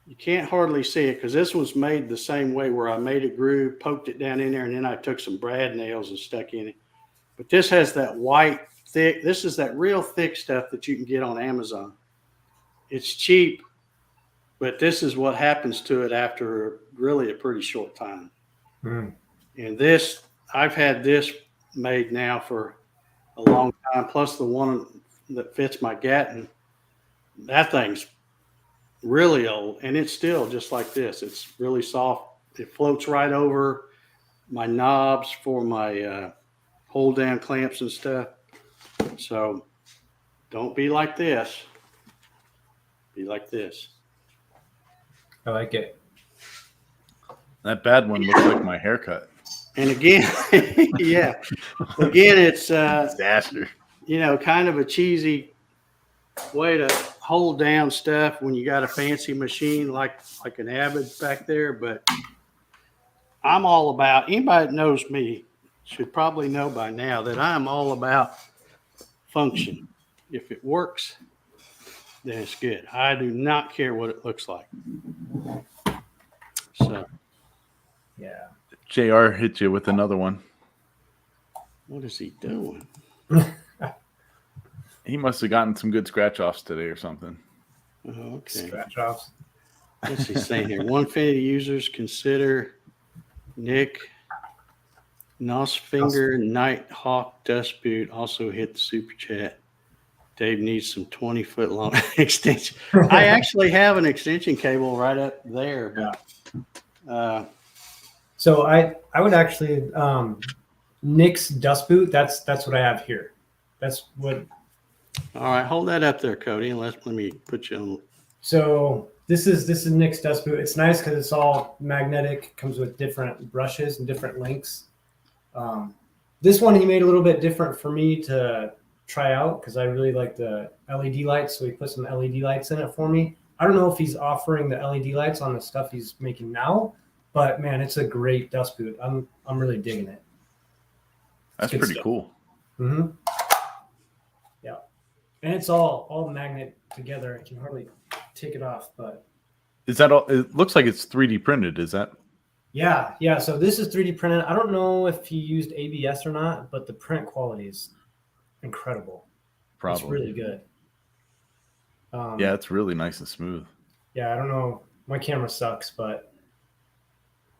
you can't hardly see it because this one's made the same way where I made a groove, poked it down in there, and then I took some brad nails and stuck in it. But this has that white, thick, this is that real thick stuff that you can get on Amazon. It's cheap, but this is what happens to it after really a pretty short time. Mm. And this, I've had this made now for a long time, plus the one that fits my Gatton. That thing's really old, and it's still just like this. It's really soft. It floats right over my knobs for my hold down clamps and stuff. So don't be like this. Be like this. I like it. That bad one looks like my haircut. And again, yeah, again, it's Disaster. kind of a cheesy way to hold down stuff when you got a fancy machine like an Avid back there. But I'm all about, anybody that knows me should probably know by now that I'm all about function. If it works, then it's good. I do not care what it looks like. So Yeah. JR hit you with another one. what is he doing? He must have gotten some good scratch offs today or something. Oh, okay. Scratch offs. What's he saying here? Onefinity users consider Nick Nosfinger Nighthawk Dust Boot also hit the super chat. Dave needs some 20-foot long extension. I actually have an extension cable right up there, but So I would actually Nick's dust boot. That's what I have here. That's what. all right, hold that up there, Cody, and let me put you on. So this is Nick's dust boot. It's nice because it's all magnetic. Comes with different brushes and different lengths. This one he made a little bit different for me to try out because I really like the LED lights. So he put some LED lights in it for me. I don't know if he's offering the LED lights on the stuff he's making now, but man, it's a great dust boot. I'm really digging it. That's Good pretty stuff. cool. Mm-hmm. Yeah, and it's all magnet together. I can hardly take it off, but Is that all? It looks like it's 3D printed. Is that? yeah. So this is 3D printed. I don't know if he used ABS or not, but the print quality is incredible. Probably. It's really good. Yeah, it's really nice and smooth. Yeah, I don't know. My camera sucks, but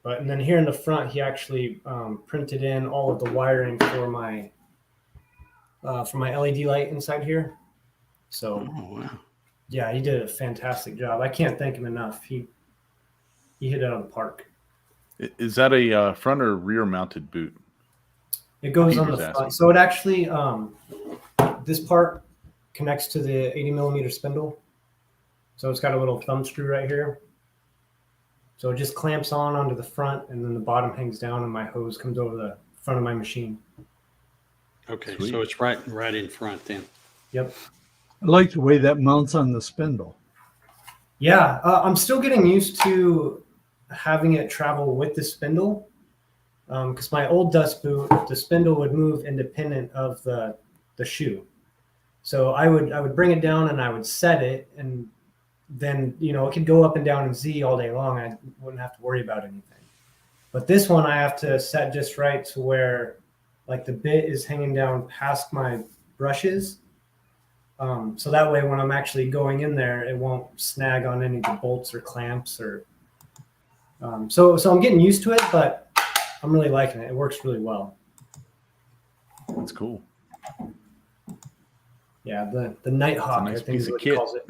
and then here in the front, he actually printed in all of the wiring for my LED light inside here. So Oh, wow. yeah, he did a fantastic job. I can't thank him enough. He hit it out of the park. Is that a front or rear mounted boot? It goes He on the was front. asking. So it actually, this part connects to the 80 millimeter spindle. So it's got a little thumb screw right here. So it just clamps on onto the front, and then the bottom hangs down, and my hose comes over the front of my machine. Okay, Sweet. so it's right in front then. Yep. I like the way that mounts on the spindle. Yeah, I'm still getting used to having it travel with the spindle. Because my old dust boot, the spindle would move independent of the shoe. So I would bring it down and I would set it, and then it could go up and down in Z all day long. I wouldn't have to worry about anything. But this one I have to set just right to where like the bit is hanging down past my brushes. So that way when I'm actually going in there, it won't snag on any of the bolts or clamps or. So I'm getting used to it, but I'm really liking it. It works really well. That's cool. Yeah, the Nighthawk, nice I think piece is of what he kit. calls it.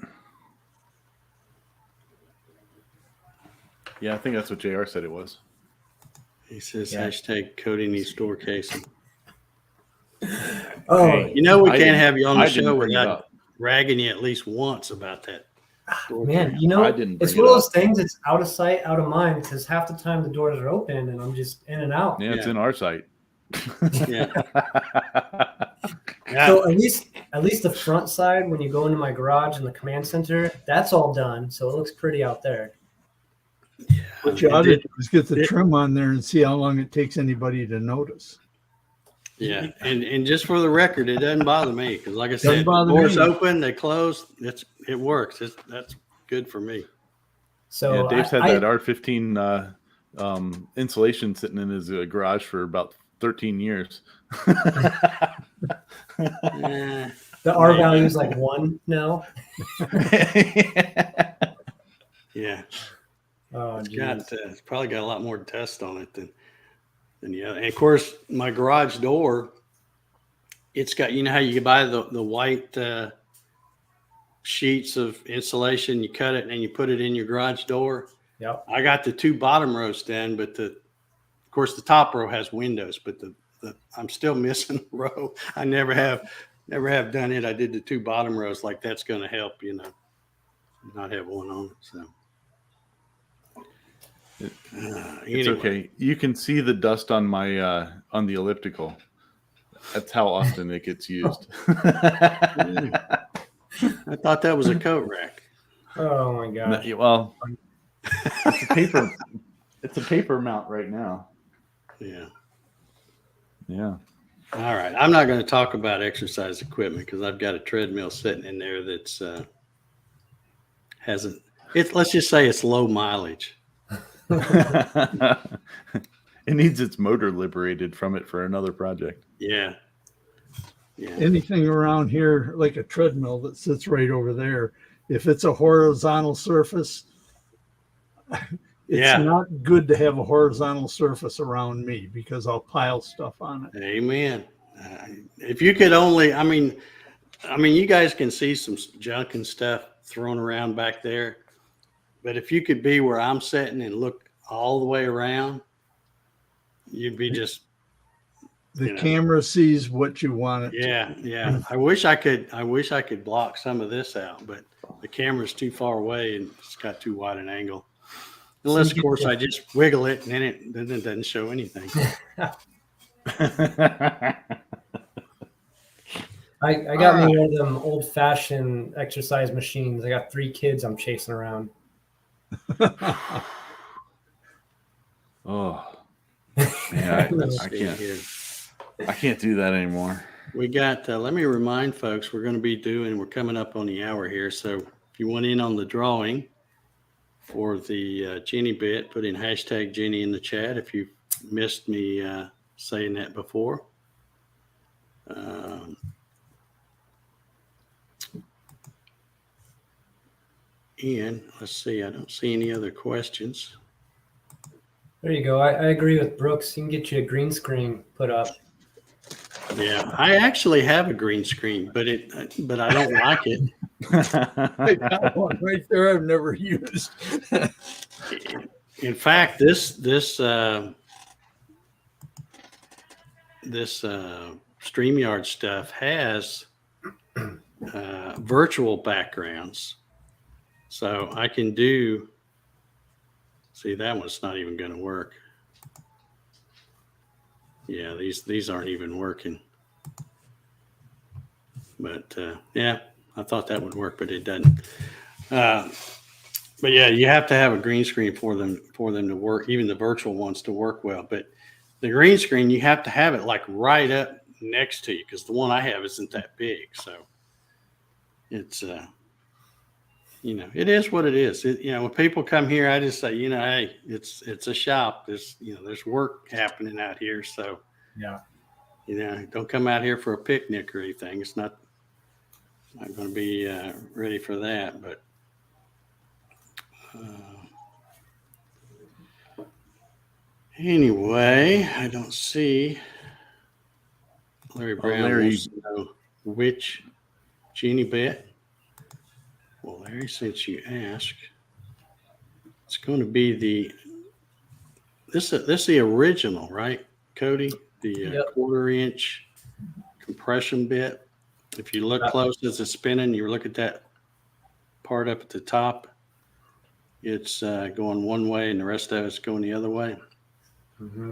Yeah, I think that's what JR said it was. He says Yeah. hashtag Cody needs door casing. Oh, Hey, You know we I can't didn't- have you on the I didn't show bring it without up. ragging you at least once about that door man, cam. you know, I didn't it's bring one it of those things. It's out of sight, out of mind. Because half the time the doors are open, and I'm just in and out. Yeah, it's Yeah. in our site. Yeah. So at least the front side, when you go into my garage and the command center, that's all done. So it looks pretty out there. What you ought to do is get the it- trim on there and see how long it takes anybody to notice. Yeah, and just for the record, it doesn't bother me because, like I Doesn't said, bother doors me. open, they close. It works. That's good for me. So Yeah, Dave's had that R15 insulation sitting in his garage for about 13 years. Eh, the R value is like 1 now. yeah, Oh, it's probably got a lot more dust on it than the other. And of course, my garage door, it's got, you know how you buy the white sheets of insulation, you cut it and then you put it in your garage door. Yep. I got the 2 bottom rows done, but of course the top row has windows, but I'm still missing a row. I never have done it. I did the 2 bottom rows, like that's going to help, not have one on it. So It's okay. You can see the dust on my on the elliptical. That's how often it gets used. I thought that was a coat rack. Oh my gosh. Well, it's a paper. It's a paper mount right now. Yeah. Yeah. All right. I'm not going to talk about exercise equipment because I've got a treadmill sitting in there that's let's just say it's low mileage. It needs its motor liberated from it for another project. Yeah. Yeah. Anything around here, like a treadmill that sits right over there, if it's a horizontal surface, it's not good to have a horizontal surface around me because I'll pile stuff on it. Amen. If you could only, I mean, you guys can see some junk and stuff thrown around back there, but if you could be where I'm sitting and look all the way around, you'd be just. The camera sees what you want it. Yeah. I wish I could block some of this out, but the camera's too far away and it's got too wide an angle. Unless, of course, I just wiggle it and then it doesn't show anything. I got me one of them old-fashioned exercise machines. I got 3 kids I'm chasing around. Oh, yeah, I can't do that anymore. We got, let me remind folks, we're coming up on the hour here. So if you want in on the drawing for the Jenny bit, put in hashtag Jenny in the chat if you missed me saying that before. And let's see, I don't see any other questions. There you go. I agree with Brooks. You can get you a green screen put up. Yeah, I actually have a green screen, but I don't like it. I got one right there I've never used. In fact, this StreamYard stuff has virtual backgrounds, so I can do. See, that one's not even going to work. Yeah, these aren't even working. But yeah, I thought that would work, but it doesn't. But yeah, you have to have a green screen for them to work, even the virtual ones to work well. But the green screen, you have to have it like right up next to you because the one I have isn't that big. So it's it is what it is. When people come here, I just say, hey, it's a shop. There's work happening out here. So yeah, don't come out here for a picnic or anything. It's not going to be ready for that. But anyway, I don't see Larry Brown wants to know which Genie bit? Well, Larry, since you ask, it's going to be this is the original, right, Cody? The Yep. 1/4 inch compression bit. If you look close as it's spinning, you look at that part up at the top. It's going one way, and the rest of it's going the other way. Mm-hmm.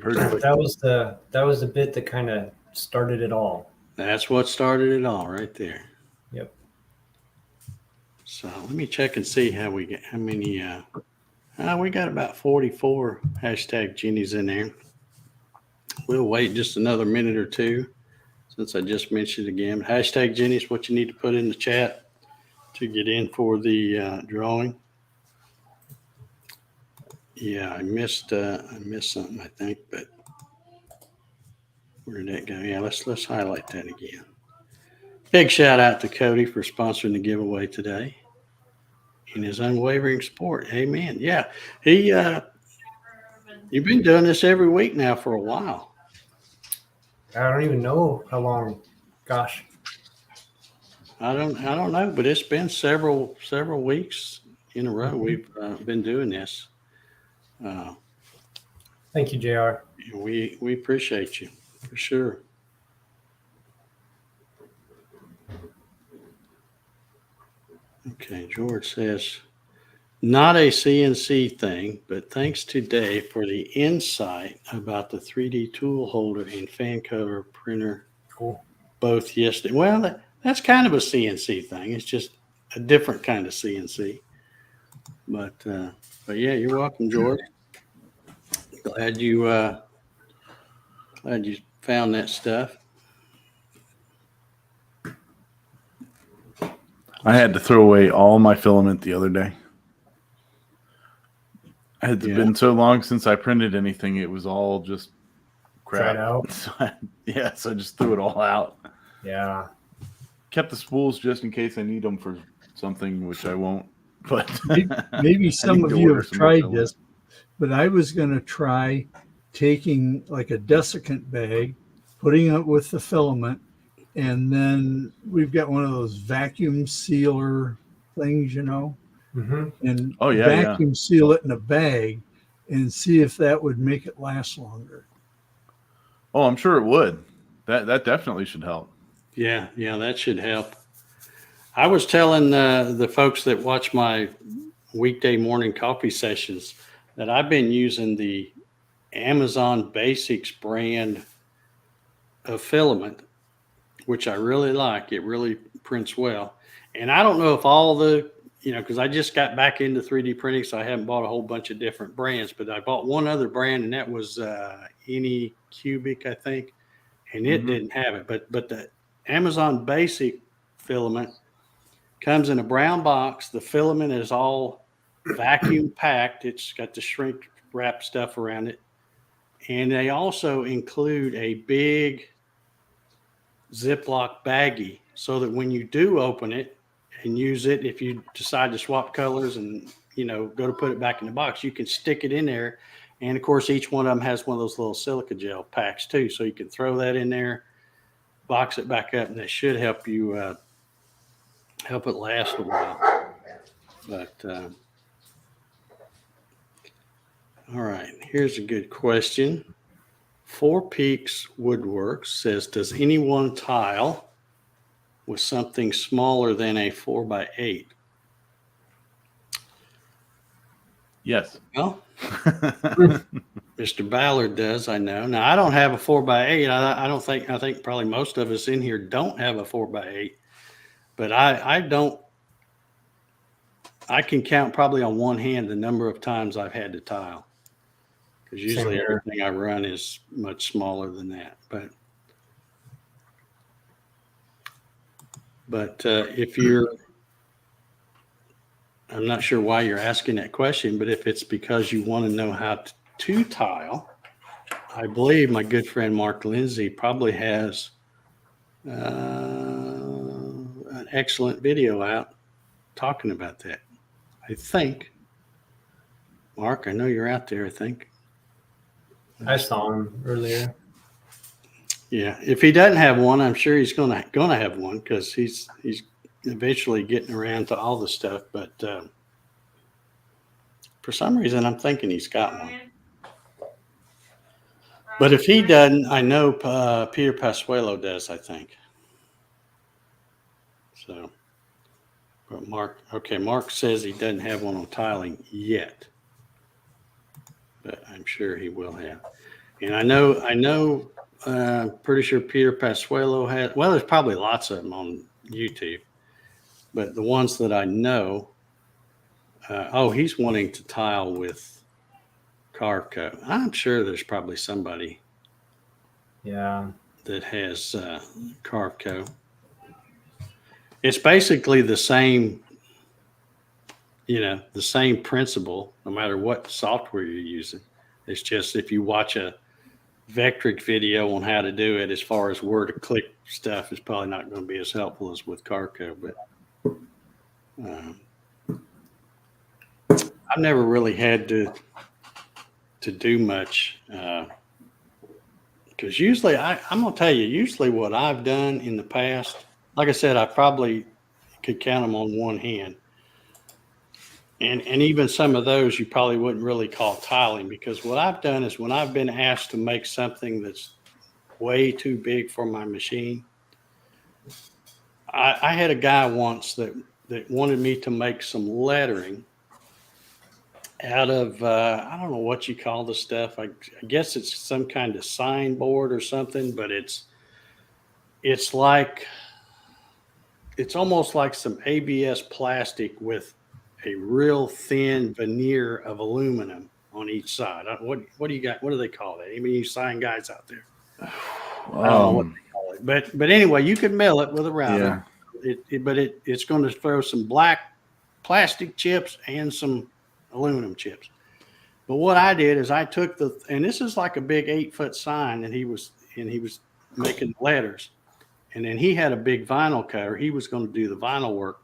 Perfect. That was the bit that kind of started it all. That's what started it all, right there. Yep. So let me check and see how many. We got about 44 hashtag Genies in there. We'll wait just another minute or two since I just mentioned it again. Hashtag Genies, what you need to put in the chat to get in for the drawing. Yeah, I missed something, I think, but where did that go? Yeah, let's highlight that again. Big shout out to Cody for sponsoring the giveaway today in his unwavering support. Amen. Yeah, he you've been doing this every week now for a while. I don't even know how long. Gosh. I don't know, but it's been several weeks in a row we've been doing this. Thank you, JR. We appreciate you for sure. Okay, George says, not a CNC thing, but thanks to Dave for the insight about the 3D tool holder and fan cover printer. Cool. Both yesterday. Well, that's kind of a CNC thing. It's just a different kind of CNC. But yeah, you're welcome, George. Glad you found that stuff. I had to throw away all my filament the other day. It had been so long since I printed anything; it was all just crap. Dried out. So I just threw it all out. Yeah. Kept the spools just in case I need them for something, which I won't. But Maybe some of you order have some more tried filament. this, but I was going to try taking like a desiccant bag, putting it with the filament, and then we've got one of those vacuum sealer things, Mm-hmm. and Oh, yeah, vacuum seal it in a bag and see if that would make it last longer. Oh, I'm sure it would. That definitely should help. Yeah, that should help. I was telling the folks that watch my weekday morning coffee sessions that I've been using the Amazon Basics brand of filament, which I really like. It really prints well. And I don't know if all the, because I just got back into 3D printing, so I haven't bought a whole bunch of different brands, but I bought one other brand, and that was Anycubic, I think, and it didn't have it. But the Amazon Basic filament comes in a brown box. The filament is all vacuum packed. It's got the shrink wrap stuff around it. And they also include a big Ziploc baggie so that when you do open it and use it, if you decide to swap colors and, go to put it back in the box, you can stick it in there. And of course, each one of them has one of those little silica gel packs too. So you can throw that in there, box it back up, and that should help you help it last a while. But all right, here's a good question. Four Peaks Woodworks says, does anyone tile with something smaller than a 4x8? Yes. Well, Mr. Ballard does, I know. Now, I don't have a 4x8. I think probably most of us in here don't have a 4x8. But I can count probably on one hand the number of times I've had to tile. Because usually everything I run is much smaller than that. But if I'm not sure why you're asking that question, but if it's because you want to know how to tile, I believe my good friend Mark Lindsay probably has an excellent video out talking about that. I think. Mark, I know you're out there, I think. I saw him earlier. Yeah, if he doesn't have one, I'm sure he's gonna have one because he's eventually getting around to all the stuff. But for some reason, I'm thinking he's got one. But if he doesn't, I know Peter Pasuelo does. I think so. But Mark says he doesn't have one on tiling yet, but I'm sure he will have. And I know. Pretty sure Peter Pasuelo has. Well, there's probably lots of them on YouTube, but the ones that I know. He's wanting to tile with Carco. I'm sure there's probably somebody. Yeah. That has Carco. It's basically the same. The same principle, no matter what software you're using. It's just if you watch a Vectric video on how to do it, as far as where to click stuff, is probably not going to be as helpful as with Carco. But I've never really had to do much because usually I'm going to tell you, usually what I've done in the past, like I said, I probably could count them on one hand. And even some of those you probably wouldn't really call tiling, because what I've done is when I've been asked to make something that's way too big for my machine, I had a guy once that wanted me to make some lettering out of, I don't know what you call the stuff. I guess it's some kind of signboard or something, but it's almost like some ABS plastic with a real thin veneer of aluminum on each side. What do you got? What do they call that? Any of you sign guys out there? I don't know what they call it. But anyway, you could mill it with a router. Yeah. It's going to throw some black plastic chips and some aluminum chips. But what I did is I took and this is like a big 8-foot sign, and he was making letters. And then he had a big vinyl cutter. He was going to do the vinyl work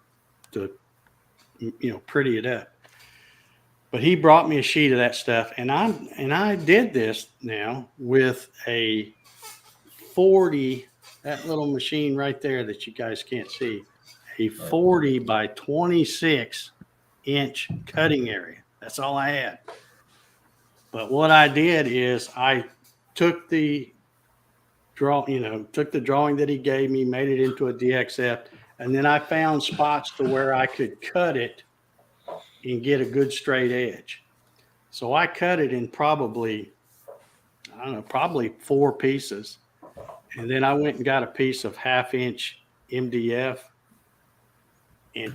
to pretty it up. But he brought me a sheet of that stuff, and I did this now with a 40, that little machine right there that you guys can't see, a 40 by 26 inch cutting area. That's all I had. But what I did is I took the drawing that he gave me, made it into a DXF, and then I found spots to where I could cut it and get a good straight edge. So I cut it in probably 4 pieces. And then I went and got a piece of 1/2 inch MDF and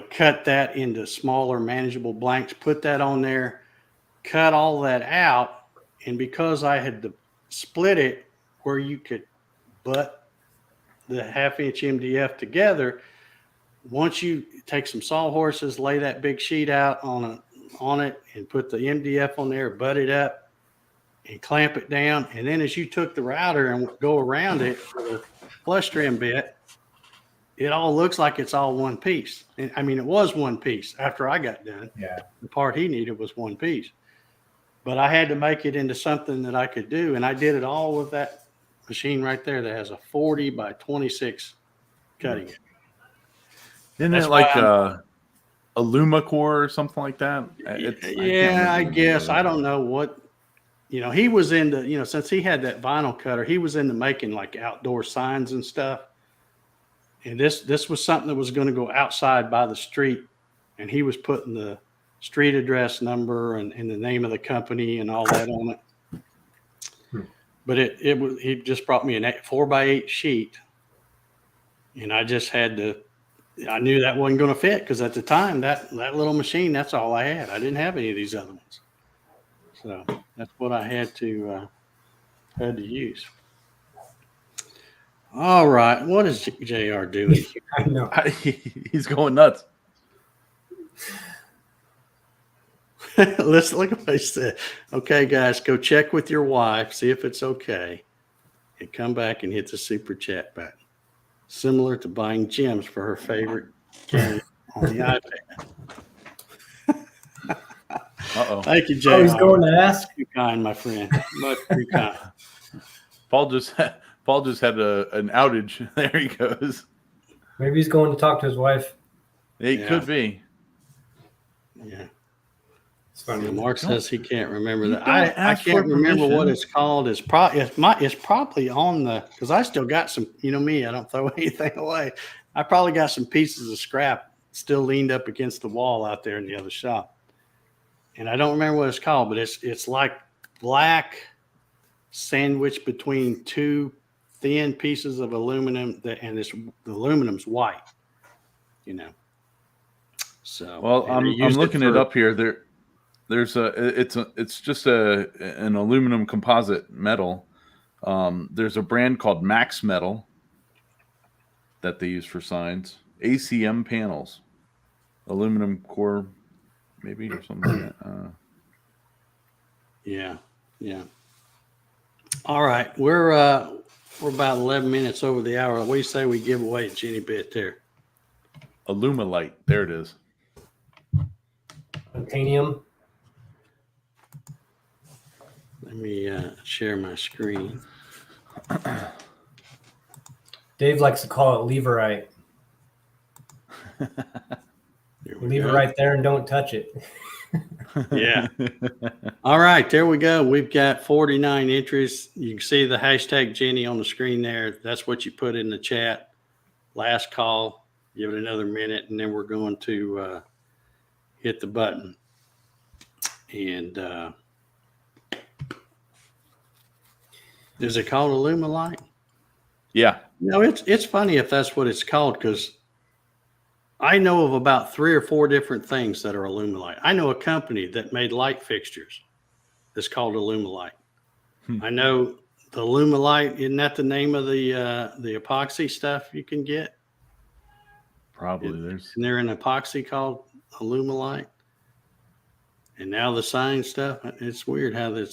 cut that into smaller manageable blanks, put that on there, cut all that out. And because I had to split it where you could butt the 1/2 inch MDF together, once you take some sawhorses, lay that big sheet out on it and put the MDF on there, butt it up and clamp it down. And then as you took the router and go around it with a flush trim bit, it all looks like it's all one piece. And I mean, it was one piece after I got done. Yeah. The part he needed was one piece. But I had to make it into something that I could do. And I did it all with that machine right there that has a 40 by 26 cutting edge. Isn't it like a Lumacore or something like that? I guess. I don't know what, he was into, since he had that vinyl cutter, he was into making like outdoor signs and stuff. And this was something that was going to go outside by the street. And he was putting the street address number and the name of the company and all that on it. But he just brought me a 4x8 sheet, and I just I knew that wasn't going to fit, because at the time that little machine, that's all I had. I didn't have any of these other ones, so that's what I had to use. All right, what is JR doing? I know. He's going nuts. Let's look at what I said. Okay, guys, go check with your wife, see if it's okay, and come back and hit the super chat button. Similar to buying gems for her favorite game on the iPad. Uh-oh. Thank you, JR. I was going to ask. Too kind, my friend. Much too kind. Paul just had an outage. There he goes. Maybe he's going to talk to his wife. It Yeah. could be. Yeah. It's funny. Mark says he can't remember You that. don't I ask can't for remember what permission. it's called. It's probably on the, because I still got some, you know me, I don't throw anything away. I probably got some pieces of scrap still leaned up against the wall out there in the other shop. And I don't remember what it's called, but it's like black sandwiched between two thin pieces of aluminum and the aluminum's white, you know. So Well, and I'm they used looking it for- up here. It's just an aluminum composite metal. There's a brand called Max Metal that they use for signs. ACM panels, aluminum core, maybe, or something like that. Yeah. All right, we're about 11 minutes over the hour. What do you say we give away a Jenny bit there? Alumalite. There it is. Titanium. Let me share my screen. Dave likes to call it leverite. There we Leave go. it right there and don't touch it. Yeah. All right, there we go. We've got 49 entries. You can see the hashtag Jenny on the screen there. That's what you put in the chat. Last call. Give it another minute, and then we're going to hit the button. And is it called Alumalite? Yeah. No, it's funny if that's what it's called, because I know of about 3 or 4 different things that are Alumalite. I know a company that made light fixtures that's called Alumalite. I know the Alumalite, isn't that the name of the epoxy stuff you can get? Probably. There's And they're an epoxy called Alumalite. And now the sign stuff, it's weird how they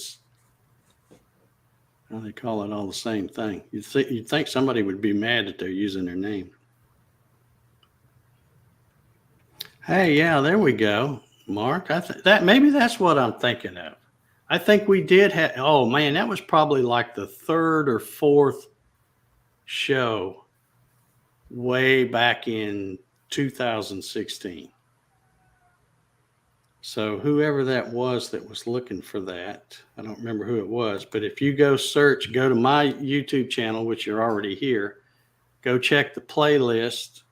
call it all the same thing. You'd think somebody would be mad that they're using their name. Hey, yeah, there we go, Mark. Maybe that's what I'm thinking of. I think we did have. Oh man, that was probably like the 3rd or 4th show, way back in 2016. So whoever that was looking for that, I don't remember who it was, but if you go to my YouTube channel, which you're already here, go check the playlist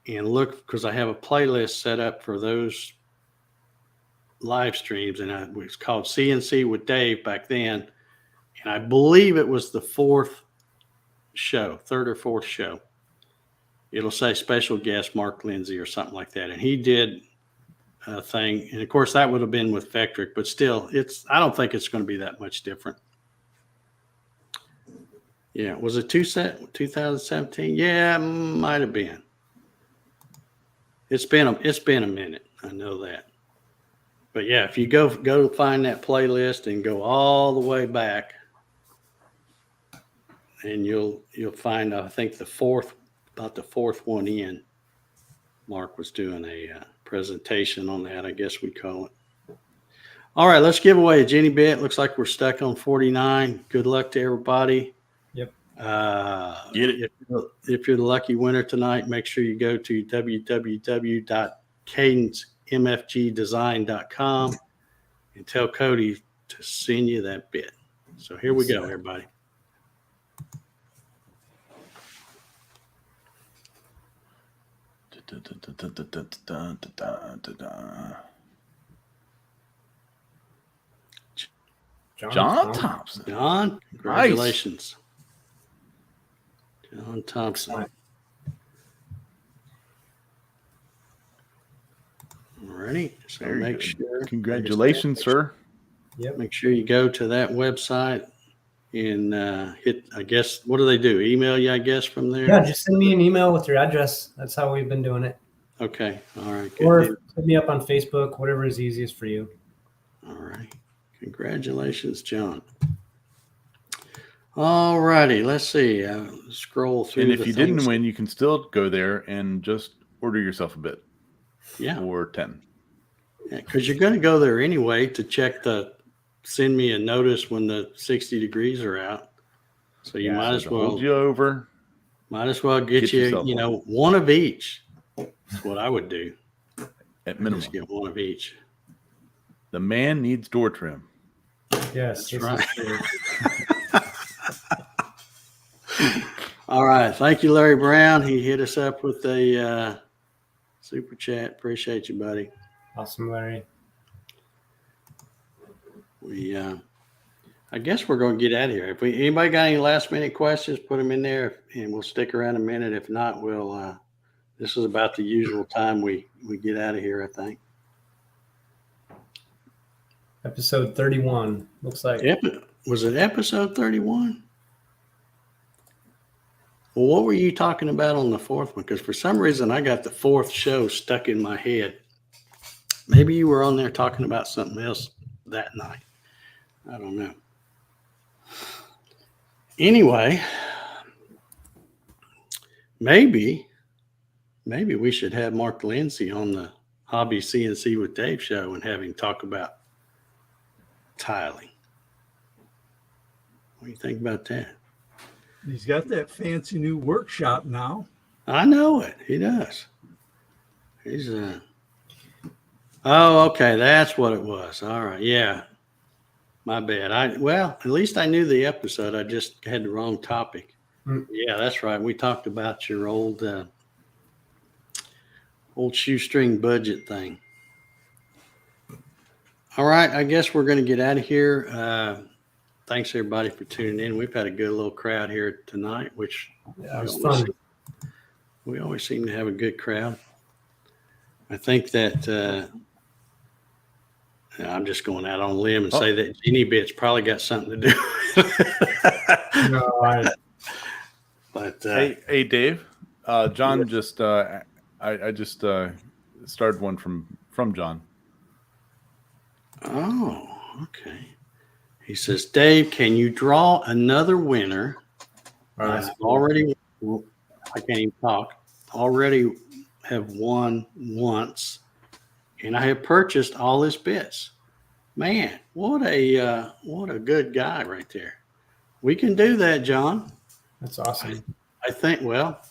and look, because I have a playlist set up for those live streams, and it was called CNC with Dave back then. And I believe it was the 4th show, 3rd or 4th show. It'll say special guest Mark Lindsay or something like that. And he did a thing. And of course that would have been with Vectric, but still I don't think it's going to be that much different. Yeah. Was it 2017? Yeah, might have been. It's been a minute. I know that. But yeah, if you go find that playlist and go all the way back, and you'll find, I think about the 4th one in, Mark was doing a presentation on that, I guess we call it. All right, let's give away a Jenny bit. Looks like we're stuck on 49. Good luck to everybody. Yep. Get it. If you're the lucky winner tonight, make sure you go to www.cadencemfgdesign.com and tell Cody to send you that bit. So here we go, everybody. John Thompson. John, congratulations. John Thompson. Nice. Alrighty. So Very make good. sure. Congratulations, sir. Yep. Make sure you go to that website and hit, I guess, what do they do? Email you, I guess, from there? Yeah, just send me an email with your address. That's how we've been doing it. Okay. All right. Good Or deal. hit me up on Facebook, whatever is easiest for you. All right. Congratulations, John. All righty. Let's see. Scroll through. And if the you things. didn't win, you can still go there and just order yourself a bit Yeah. for 10. Because you're going to go there anyway to check send me a notice when the 60 degrees are out. So you Yeah, might as To hold well you over. get you, yourself you one. know, one of each. That's what I would do. At minimum. Just get one of each. The man needs door trim. Yes, That's this right. is true. All right. Thank you, Larry Brown. He hit us up with a super chat. Appreciate you, buddy. Awesome, Larry. We, I guess we're going to get out of here. If anybody got any last minute questions, put them in there, and we'll stick around a minute. If not, we'll. This is about the usual time we get out of here, I think. Episode 31 looks like. Was it episode 31? Well, what were you talking about on the fourth one? Because for some reason I got the fourth show stuck in my head. Maybe you were on there talking about something else that night. I don't know. Anyway, maybe we should have Mark Lindsay on the Hobby CNC with Dave show and have him talk about tiling. What do you think about that? He's got that fancy new workshop now. I know it. He does. He's Oh, okay. That's what it was. All right. Yeah. My bad. Well, at least I knew the episode. I just had the wrong topic. Yeah, that's right. We talked about your old shoestring budget thing. All right. I guess we're going to get out of here. Thanks everybody for tuning in. We've had a good little crowd here tonight, which Yeah, it was fun. We always seem to have a good crowd. I think that I'm just going out on a limb and say that Genie Bit's probably got something to do. No, But Hey, Dave. John just I just started one from John. Oh, okay. He says, Dave, can you draw another winner? I can't even talk. Already have won once, and I have purchased all his bits. Man, what a good guy right there. We can do that, John. that's awesome. I think. Well,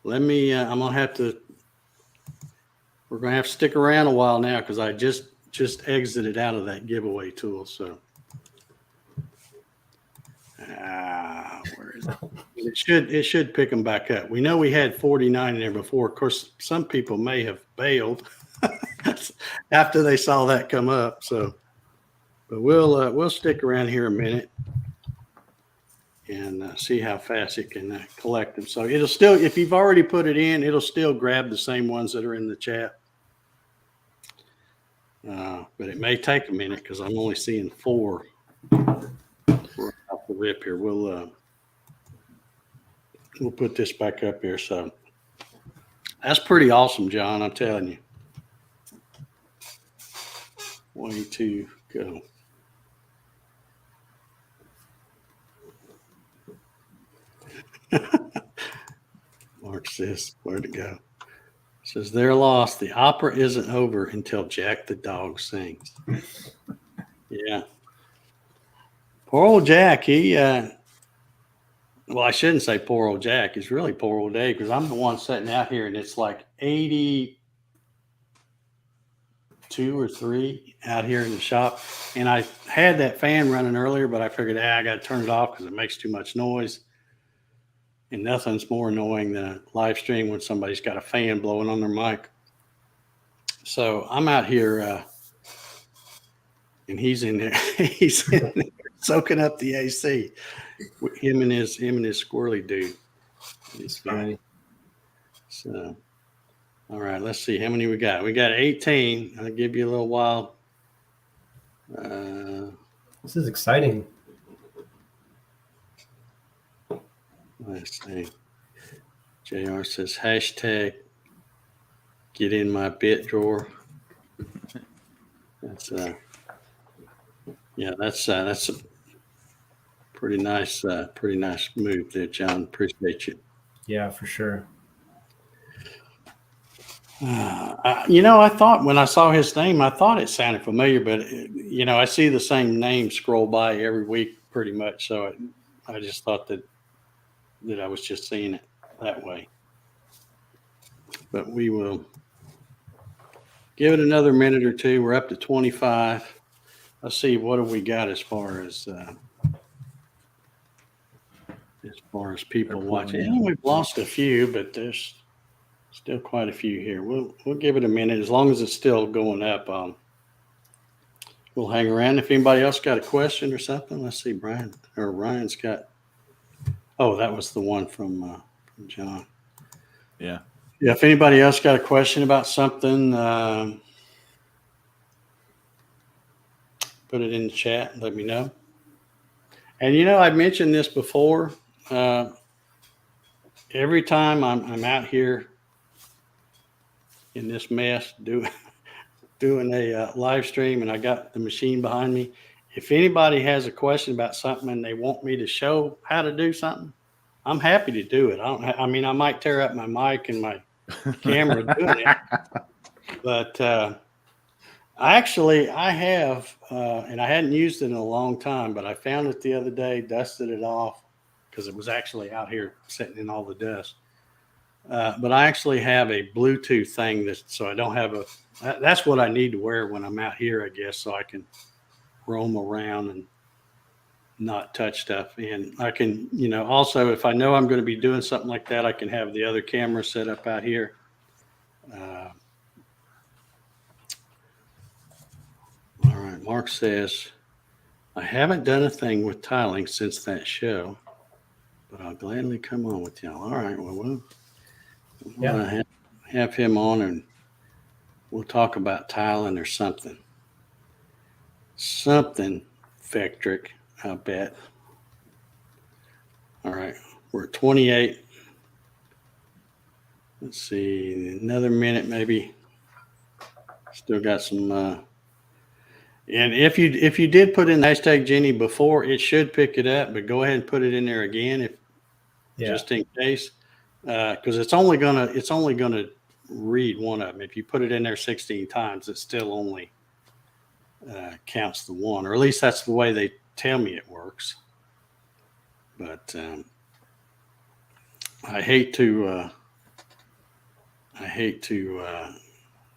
let me. I'm gonna have to. We're gonna have to stick around a while now because I just exited out of that giveaway tool. So, where is it? It should pick them back up. We know we had 49 in there before. Of course, some people may have bailed after they saw that come up. So, but we'll stick around here a minute and see how fast it can collect them. So it'll still, if you've already put it in, it'll still grab the same ones that are in the chat. But it may take a minute because I'm only seeing 4 off the rip here. We'll put this back up here. So that's pretty awesome, John. I'm telling you. Way to go. Mark says, where'd it go? Says they're lost. The opera isn't over until Jack the dog sings. Yeah. Poor old Jack. He, well, I shouldn't say poor old Jack. It's really poor old Dave because I'm the one sitting out here and it's like 82 or 3 out here in the shop. And I had that fan running earlier, but I figured, I got to turn it off because it makes too much noise. And nothing's more annoying than a live stream when somebody's got a fan blowing on their mic. So I'm out here, and he's in there. He's in there soaking up the AC. Him and his squirrely dude. It's funny. So, all right, let's see how many we got. We got 18. I'll give you a little while. This is exciting. Let's see. JR says hashtag get in my bit drawer. That's that's a pretty nice move there, John. Appreciate you. Yeah, for sure. I thought when I saw his name, I thought it sounded familiar, but I see the same name scroll by every week pretty much. So I just thought that I was just seeing it that way. But we will give it another minute or two. We're up to 25. Let's see, what have we got as far as people watching? And we've lost a few, but there's still quite a few here. We'll give it a minute. As long as it's still going up, we'll hang around. If anybody else got a question or something, let's see. Ryan's got. Oh, that was the one from John. Yeah. Yeah. If anybody else got a question about something, put it in the chat and let me know. And I mentioned this before. Every time I'm out here in this mess doing a live stream, and I got the machine behind me. If anybody has a question about something and they want me to show how to do something, I'm happy to do it. I might tear up my mic and my camera doing it, but I have, and I hadn't used it in a long time, but I found it the other day, dusted it off because it was actually out here sitting in all the dust. But I actually have a Bluetooth thing so I don't have that's what I need to wear when I'm out here, I guess, so I can roam around and not touch stuff. And I can, also if I know I'm going to be doing something like that, I can have the other camera set up out here. All right. Mark says, I haven't done a thing with tiling since that show, but I'll gladly come on with y'all. All right. Well, we'll have him on and we'll talk about tiling or something. Something, Vectric, I bet. All right. We're at 28. Let's see. Another minute, maybe. Still got some. And if you did put in the hashtag Jenny before, it should pick it up, but go ahead and put it in there again just in case. Because it's only gonna read one of them. If you put it in there 16 times, it still only counts the one, or at least that's the way they tell me it works. But I hate to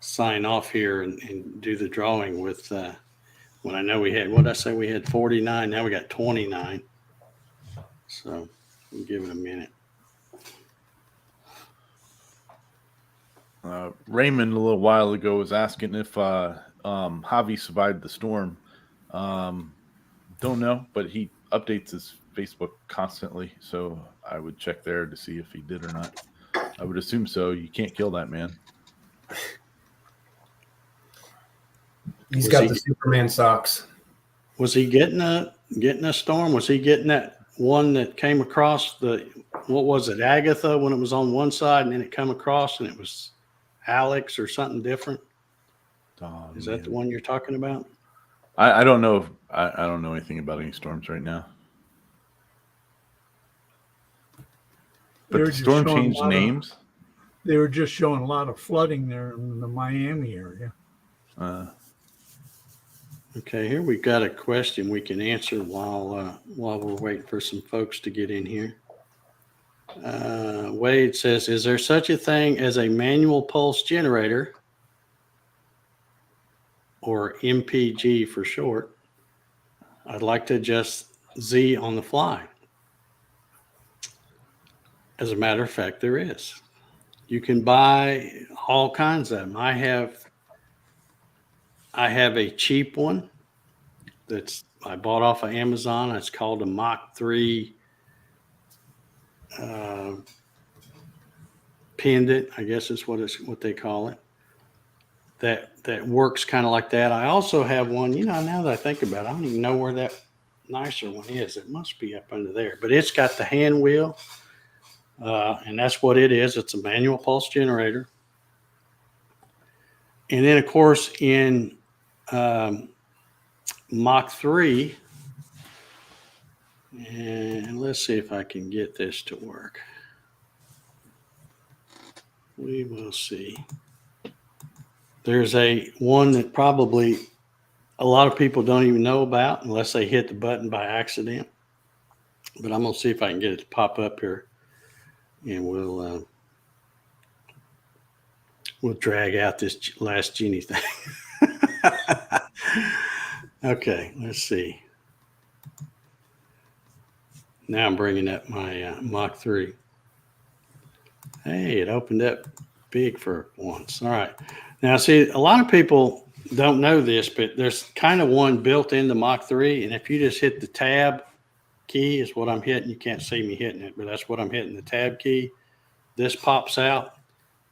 sign off here and do the drawing with when I know we had, what did I say, we had 49. Now we got 29. So we'll give it a minute. Raymond a little while ago was asking if Javi survived the storm. Don't know, but he updates his Facebook constantly, so I would check there to see if he did or not. I would assume so. You can't kill that man. He's got the Superman socks. Was he getting a storm? Was he getting that one that came across what was it, Agatha, when it was on one side and then it come across and it was Alex or something different? Is that the one you're talking about? I don't know. I don't know anything about any storms right now. But the storm changed names. They were just showing a lot of flooding there in the Miami area. Okay, here we've got a question we can answer while we're waiting for some folks to get in here. Wade says, is there such a thing as a manual pulse generator, or MPG for short? I'd like to adjust Z on the fly. As a matter of fact, there is. You can buy all kinds of them. I have a cheap one I bought off of Amazon. It's called a Mach 3 pendant, I guess is what they call it. That works kind of like that. I also have one, now that I think about it, I don't even know where that nicer one is. It must be up under there, but it's got the hand wheel, and that's what it is. It's a manual pulse generator. And then, of course, in Mach 3, and let's see if I can get this to work. We will see. There's one that probably a lot of people don't even know about unless they hit the button by accident. But I'm gonna see if I can get it to pop up here, and we'll drag out this last genie thing. Okay, let's see. Now I'm bringing up my Mach 3. Hey, it opened up big for once. All right. Now, see, a lot of people don't know this, but there's kind of one built into Mach 3. And if you just hit the tab key is what I'm hitting. You can't see me hitting it, but that's what I'm hitting, the tab key. This pops out.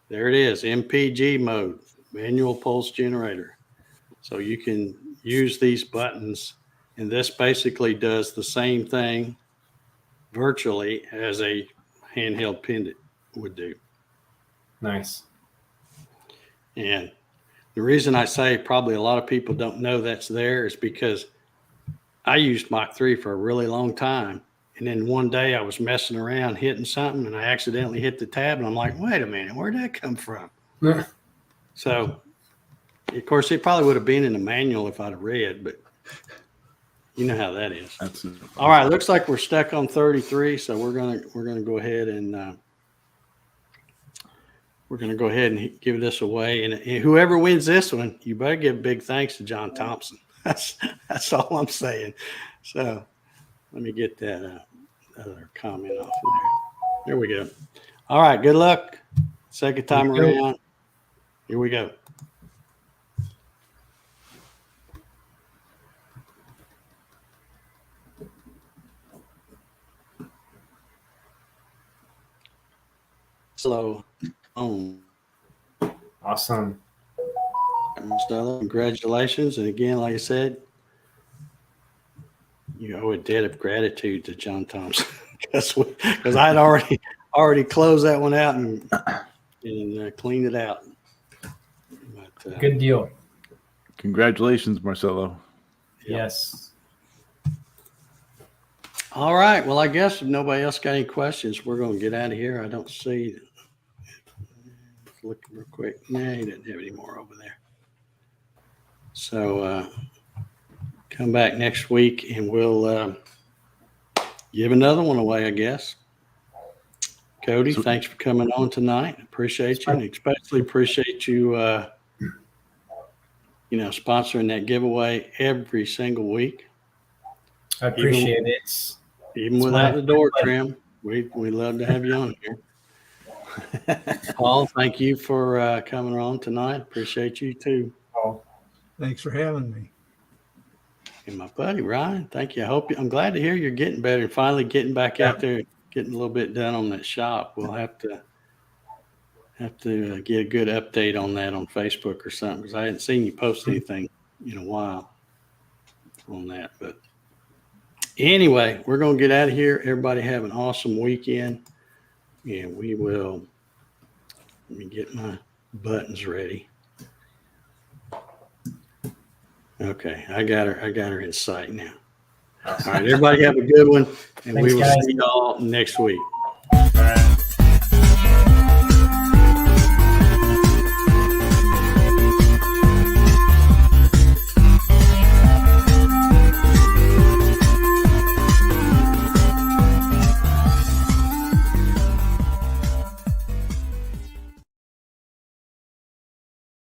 There it is, MPG mode, manual pulse generator. So you can use these buttons, and this basically does the same thing virtually as a handheld pendant would do. Nice. And the reason I say probably a lot of people don't know that's there is because I used Mach 3 for a really long time. And then one day I was messing around hitting something and I accidentally hit the tab and I'm like, wait a minute, where'd that come from? So, of course, it probably would have been in the manual if I'd have read, but you know how that is. Absolutely. All right, looks like we're stuck on 33, so we're gonna go ahead and give this away. And whoever wins this one, you better give a big thanks to John Thompson. That's all I'm saying. So let me get that other comment off of there. There we go. All right, good luck. Second time around. Here we go. Slow on. Awesome. Stella, congratulations. And again, like I said, you owe a debt of gratitude to John Thompson because I had already closed that one out and cleaned it out. But, Good deal. Congratulations, Marcelo. Yes. All right. Well, I guess if nobody else got any questions, we're going to get out of here. I don't see. Look real quick. Nah, he doesn't have any more over there. So come back next week and we'll give another one away, I guess. Cody, thanks for coming on tonight. Appreciate you, and especially appreciate you, sponsoring that giveaway every single week. I appreciate it. Even without the door trim, we love to have you on here. Paul, thank you for coming on tonight. Appreciate you too. Oh, Thanks for having me. And my buddy Ryan, thank you. I'm glad to hear you're getting better and finally getting back out there, getting a little bit done on that shop. We'll have to get a good update on that on Facebook or something, because I hadn't seen you post anything in a while on that. But anyway, we're going to get out of here. Everybody have an awesome weekend. And we will, let me get my buttons ready. Okay, I got her in sight now. All right, everybody have a good one, and we will see y'all next week. all right.